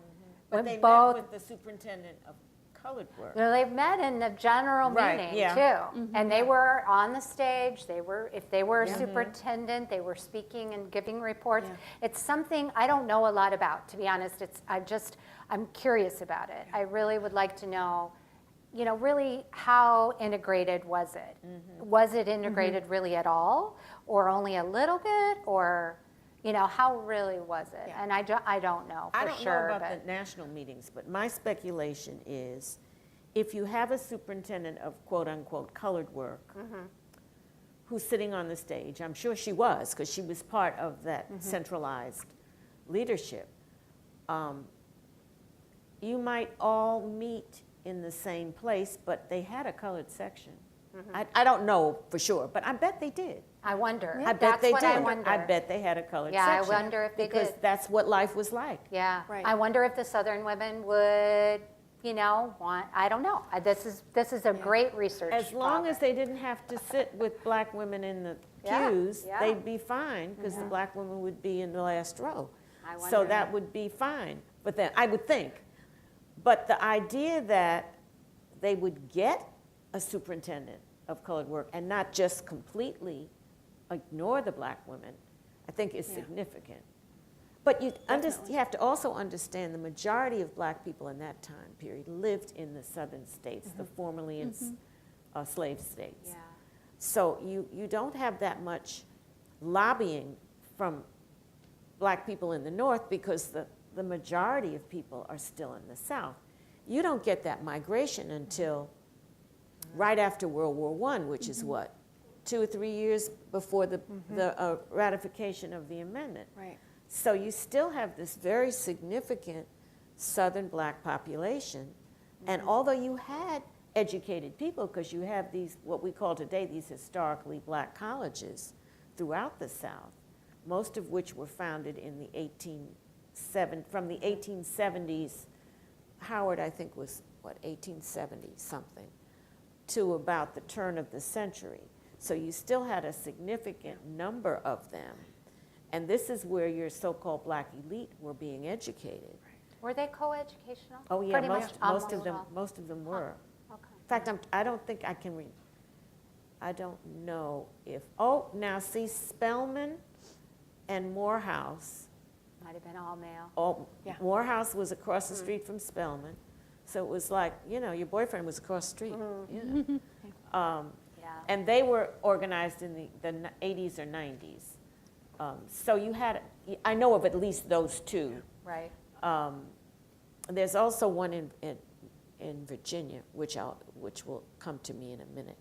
But they both. met with the superintendent of colored work. No, they met in the general Right, meeting yeah. too, and they were on the stage. If they were a superintendent, they were speaking and giving reports. Yeah. It's something I don't know a lot about, to be honest. I'm curious about it. I really would like to know, you know, really how integrated was it? Was it integrated really at all, or only a little bit, or? You know, how really was it? Yeah. And I don't know for I don't sure. know about but the national meetings, but my speculation is if you have a superintendent of quote-unquote colored work who's sitting on the stage, I'm sure she was because she was part of that centralized leadership, you might all meet in the same place, but they had a colored section. I don't know for sure, but I bet they did. I wonder. I bet That's they what did. I wonder. I bet they had a colored Yeah, I section. wonder if they because did. that's what life was like. Yeah, Right. I wonder if the Southern women would, you know, I don't know. This is a great research. As long as topic. they didn't have to sit with black women in the Yeah, pews, yeah. they'd be fine because the black women would be in the last row. I So wonder. that would be fine. But then I would think. But the idea that they would get a superintendent of colored work and not just completely ignore the black women, I think is significant. But you have to also understand the majority of black people in that time period lived in the southern states, the formerly enslaved states. Yeah. So you don't have that much lobbying from black people in the north because the the majority of people are still in the South. You don't get that migration until right after World War I, which is what, 2 or 3 years before the ratification of the amendment. Right. So you still have this very significant Southern black population. And although you had educated people, because you have these, what we call today, these historically black colleges throughout the South, most of which were founded in the from the 1870s, Howard, I think, was, what, 1870 something, to about the turn of the century. So you still had a significant number of them. And this is where your so-called black elite were being educated. Were they co-educational? Oh yeah, Pretty much most of almost them, all. most of them were. Okay. In fact, I don't think I can I don't know if, oh, now see, Spelman and Morehouse. Might have been all male. Oh, Yeah. Morehouse was across the street from Spelman. So it was like, you know, your boyfriend was across the street. You know. Yeah. And they were organized in the 80s or 90s. So you had, I know of at least those two. Right. There's also one in Virginia, which will come to me in a minute.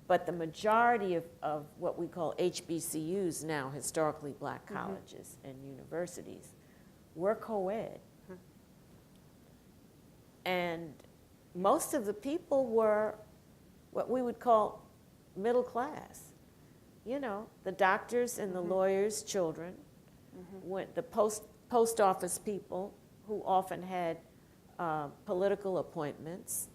But the majority of what we call HBCUs now, historically black colleges and universities, were co-ed. And most of the people were what we would call middle class. You know, the doctors and the lawyers' children, went, the post office people who often had political appointments,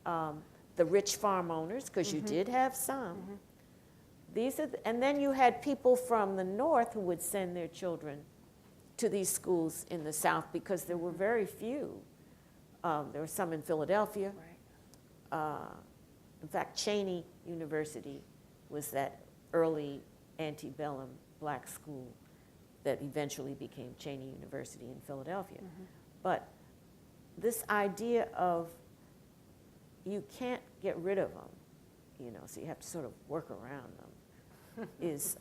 the rich farm owners, because you did have some. These are, and then you had people from the North who would send their children to these schools in the South, because there were very few. There were some in Philadelphia. In fact, Cheney University was that early antebellum black school that eventually became Cheney University in Philadelphia. But this idea of you can't get rid of them, you know, so you have to sort of work around them, is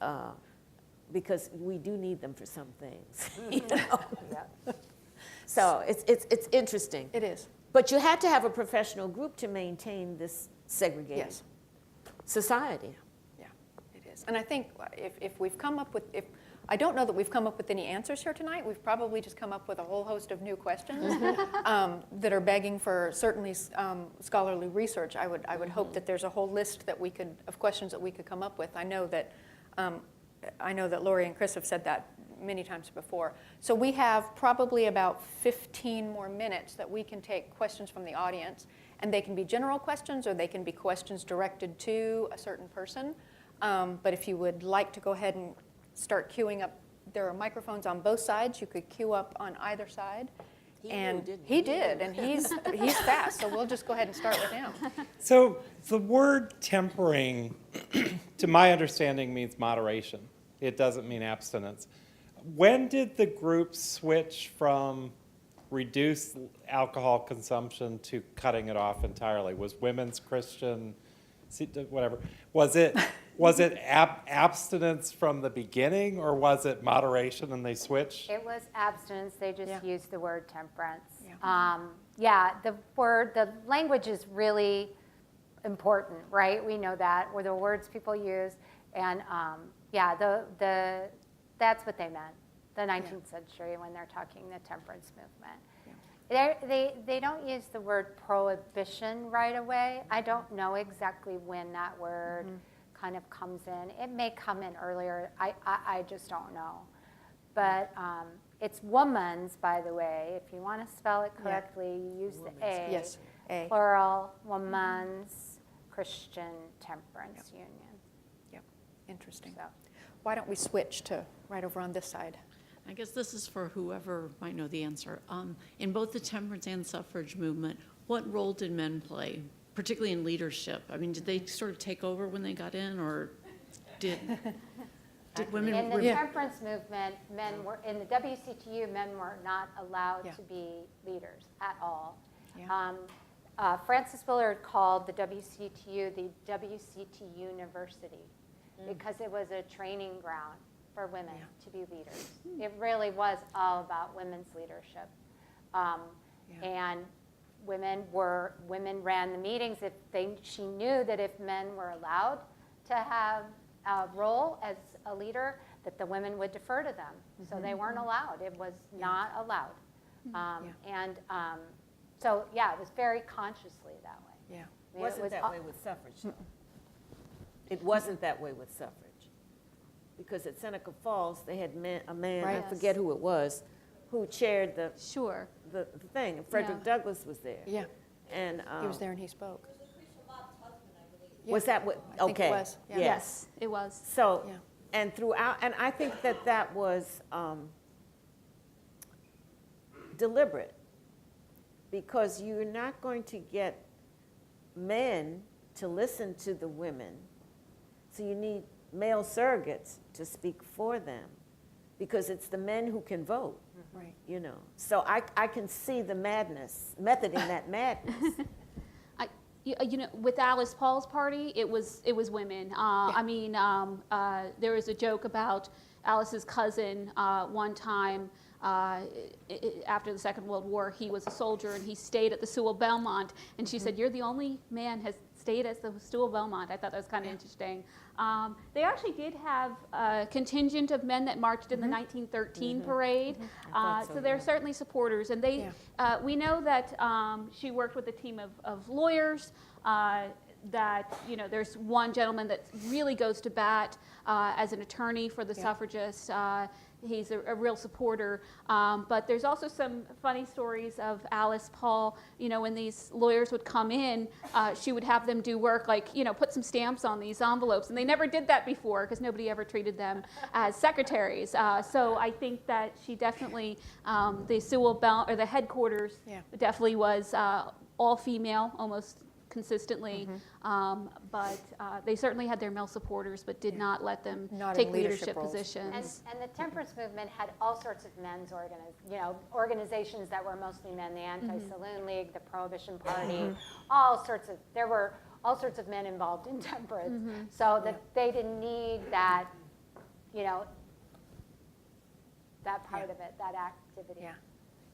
because we do need them for some things, you know? Yeah. So it's interesting. It is. But you had to have a professional group to maintain this segregated Yes. society. Yeah, it is. And I think if we've come up with, I don't know that we've come up with any answers here tonight. We've probably just come up with a whole host of new questions that are begging for certainly scholarly research. I would hope that there's a whole list that we could, of questions that we could come up with. I know that Lori and Chris have said that many times before. So we have probably about 15 more minutes that we can take questions from the audience, and they can be general questions or they can be questions directed to a certain person. But if you would like to go ahead and start queuing up, there are microphones on both sides. You could queue up on either side. He did, and he's fast, so we'll just go ahead and start with him. So the word tempering, to my understanding, means moderation. It doesn't mean abstinence. When did the group switch from reduced alcohol consumption to cutting it off entirely? Was Women's Christian, whatever, was it abstinence from the beginning, or was it moderation and they switched? It was abstinence. They just used the word temperance. Yeah. The language is really important, right? We know that, or the words people use, and that's what they meant, the 19th century, when they're talking the temperance movement. They don't use the word prohibition right away. I don't know exactly when that word kind of comes in. It may come in earlier. I just don't know. But it's woman's, by the way. If you want to spell it correctly, you use the A. Yes, A. Plural, woman's Christian Temperance Union. Yep, interesting. So. Why don't we switch to right over on this side? I guess this is for whoever might know the answer. In both the temperance and suffrage movement, what role did men play, particularly in leadership? I mean, did they sort of take over when they got in, or did women? In the temperance movement, men were, in the WCTU, men were not allowed to be leaders at all. Yeah. Frances Willard called the WCTU the WCT University because it was a training ground for women to be leaders. It really was all about women's leadership. And women ran the meetings. She knew that if men were allowed to have a role as a leader, that the women would defer to them. So they weren't allowed. It was not allowed. So yeah, it was very consciously that way. Yeah. It wasn't that way with suffrage, though. It wasn't that way with suffrage. Because at Seneca Falls, they had a man, Right. I forget who it was, who chaired the Sure. thing. And Frederick Yeah. Douglass was there. Yeah, And he was there and he spoke. was that what? I think it okay. was, yeah. Yes, it was. So, Yeah. and throughout, and I think that was deliberate, because you're not going to get men to listen to the women, so you need male surrogates to speak for them, because it's the men who can vote, Right. you know. So I can see the method in that madness. You know, with Alice Paul's party, it was women. I mean, there was a joke about Alice's cousin one time after the Second World War. He was a soldier and he stayed at the Sewall-Belmont, and she said, "You're the only man has stayed at the Sewall-Belmont." I thought that was kind of interesting. They actually did have a contingent of men that marched in the 1913 parade, so they're certainly supporters. And they, we know that she worked with a team of lawyers. That, you know, there's one gentleman that really goes to bat as an attorney for the suffragists. He's a real supporter. But there's also some funny stories of Alice Paul. You know, when these lawyers would come in, she would have them do work like, you know, put some stamps on these envelopes. And they never did that before because nobody ever treated them as secretaries. So I think that she definitely, the Sewall-Belmont, or the headquarters definitely was all female, almost consistently, but they certainly had their male supporters, but did not let them Not in take leadership leadership roles. positions. And the temperance movement had all sorts of men's organizations that were mostly men, the Anti-Saloon League, the Prohibition Party, there were all sorts of men involved in temperance, so that they didn't need that, you know, that part of it, that activity. Yeah,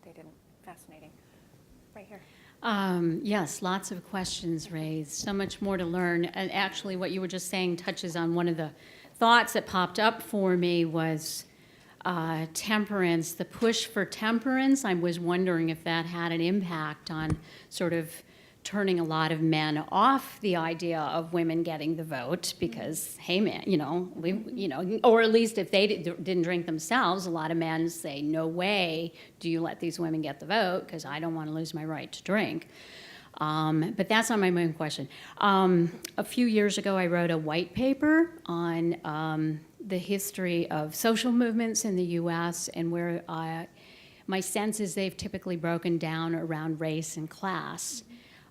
they didn't. Fascinating. Right here. Yes, lots of questions raised, so much more to learn. And actually, what you were just saying touches on one of the thoughts that popped up for me was temperance, the push for temperance. I was wondering if that had an impact on sort of turning a lot of men off the idea of women getting the vote because, hey, man, or at least if they didn't drink themselves, a lot of men say, no way do you let these women get the vote because I don't want to lose my right to drink. But that's not my main question. A few years ago, I wrote a white paper on the history of social movements in the U.S. and where my sense is they've typically broken down around race and class.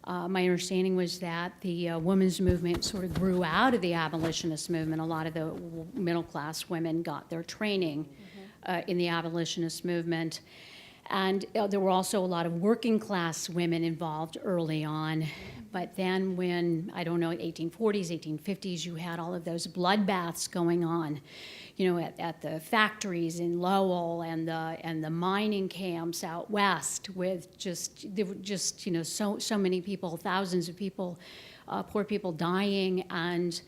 My understanding was that the women's movement sort of grew out of the abolitionist movement. A lot of the middle-class women got their training in the abolitionist movement. And there were also a lot of working-class women involved early on. But then when, 1840s, 1850s, you had all of those bloodbaths going on, at the factories in Lowell and the mining camps out west with there were just, so many people, thousands of people, poor people dying. And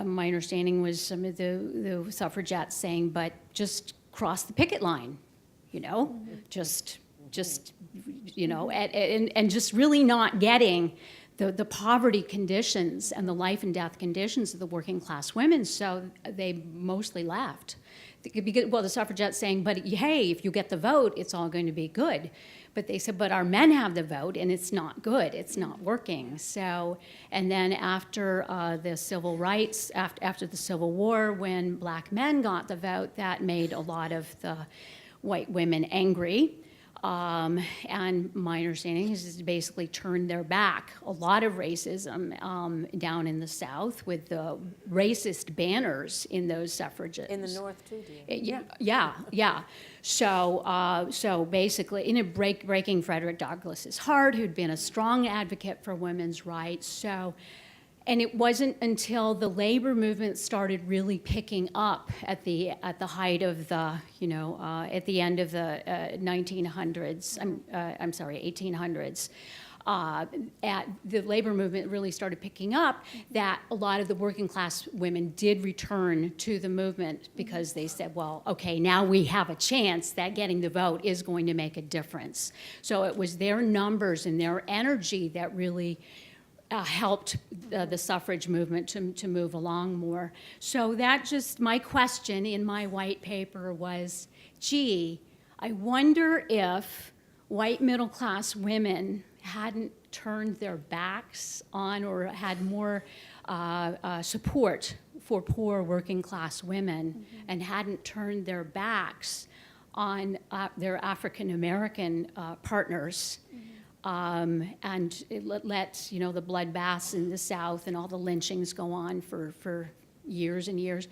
my understanding was some of the suffragettes saying, but just cross the picket line, and just really not getting the poverty conditions and the life and death conditions of the working class women, so they mostly left. The suffragettes saying, but hey, if you get the vote, it's all going to be good. But they said, but our men have the vote, and it's not good, it's not working. So, and then after the civil rights, after the Civil War, when black men got the vote, that made a lot of the white women angry. And my understanding is it basically turned their back. A lot of racism down in the South with the racist banners in those suffragettes. In the North, too, dear. Yeah. So basically, breaking Frederick Douglass's heart, who'd been a strong advocate for women's rights. So, And it wasn't until the labor movement started really picking up at the height of the, at the end of the 1900s, I'm sorry, 1800s, the labor movement really started picking up, that a lot of the working class women did return to the movement because they said, well, okay, now we have a chance that getting the vote is going to make a difference. So it was their numbers and their energy that really helped the suffrage movement to move along more. So that just, my question in my white paper was, gee, I wonder if white middle-class women hadn't turned their backs on or had more support for poor working-class women and hadn't turned their backs on their African-American partners. And it let the bloodbaths in the South and all the lynchings go on for years and years.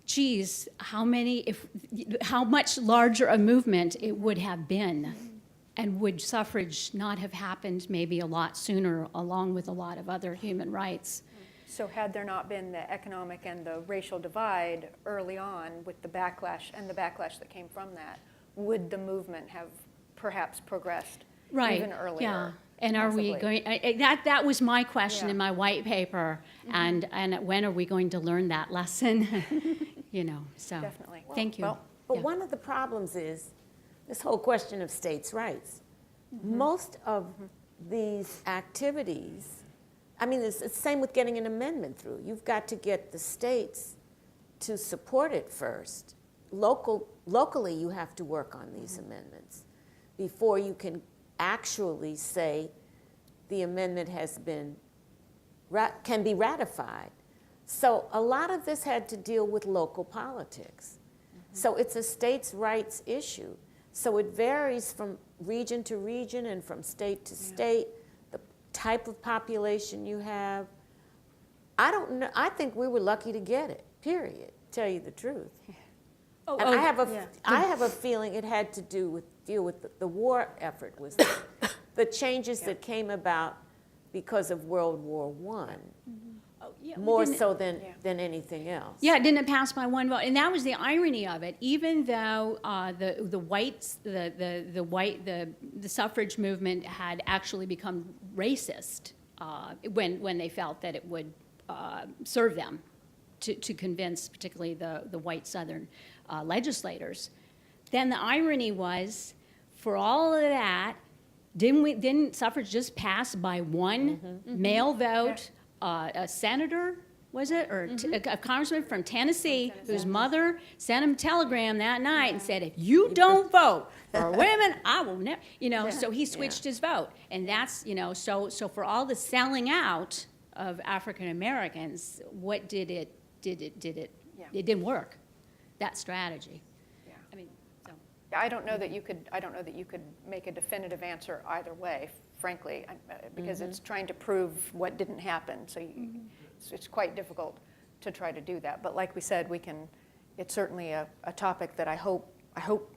Geez, how much larger a movement it would have been, and would suffrage not have happened maybe a lot sooner, along with a lot of other human rights? So had there not been the economic and the racial divide early on with the backlash that came from that, would the movement have perhaps progressed even earlier? Yeah. And are we going, that was my question in my white paper, and when are we going to learn that lesson? So. Definitely. Thank you. But one of the problems is this whole question of states' rights. Most of these activities, I mean, it's the same with getting an amendment through. You've got to get the states to support it first. Locally, you have to work on these amendments before you can actually say the amendment can be ratified. So a lot of this had to deal with local politics. So it's a states' rights issue. So it varies from region to region and from state to state, the type of population you have. I don't know, I think we were lucky to get it, period, tell you the truth. And I have a feeling it had to deal with the war effort, was the changes that came about because of World War I. More so than anything else. Yeah, it didn't pass by one vote, and that was the irony of it. Even though the suffrage movement had actually become racist when they felt that it would serve them to convince, particularly the white Southern legislators. Then the irony was, for all of that, didn't suffrage just pass by one male vote? A senator, was it, or a congressman from Tennessee, whose mother sent him a telegram that night and said, if you don't vote for women, I will never, so he switched his vote. And that's, so for all the selling out of African Americans, what did it didn't work, that strategy. Yeah. I mean, so. I don't know that you could make a definitive answer either way, frankly, because it's trying to prove what didn't happen. So it's quite difficult to try to do that. But like we said, it's certainly a topic that I hope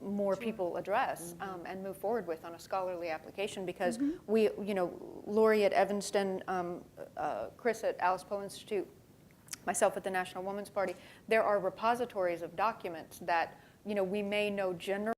more people address and move forward with on a scholarly application, because we, Lori at Evanston, Chris at Alice Poe Institute, myself at the National Woman's Party, there are repositories of documents that, we may know generally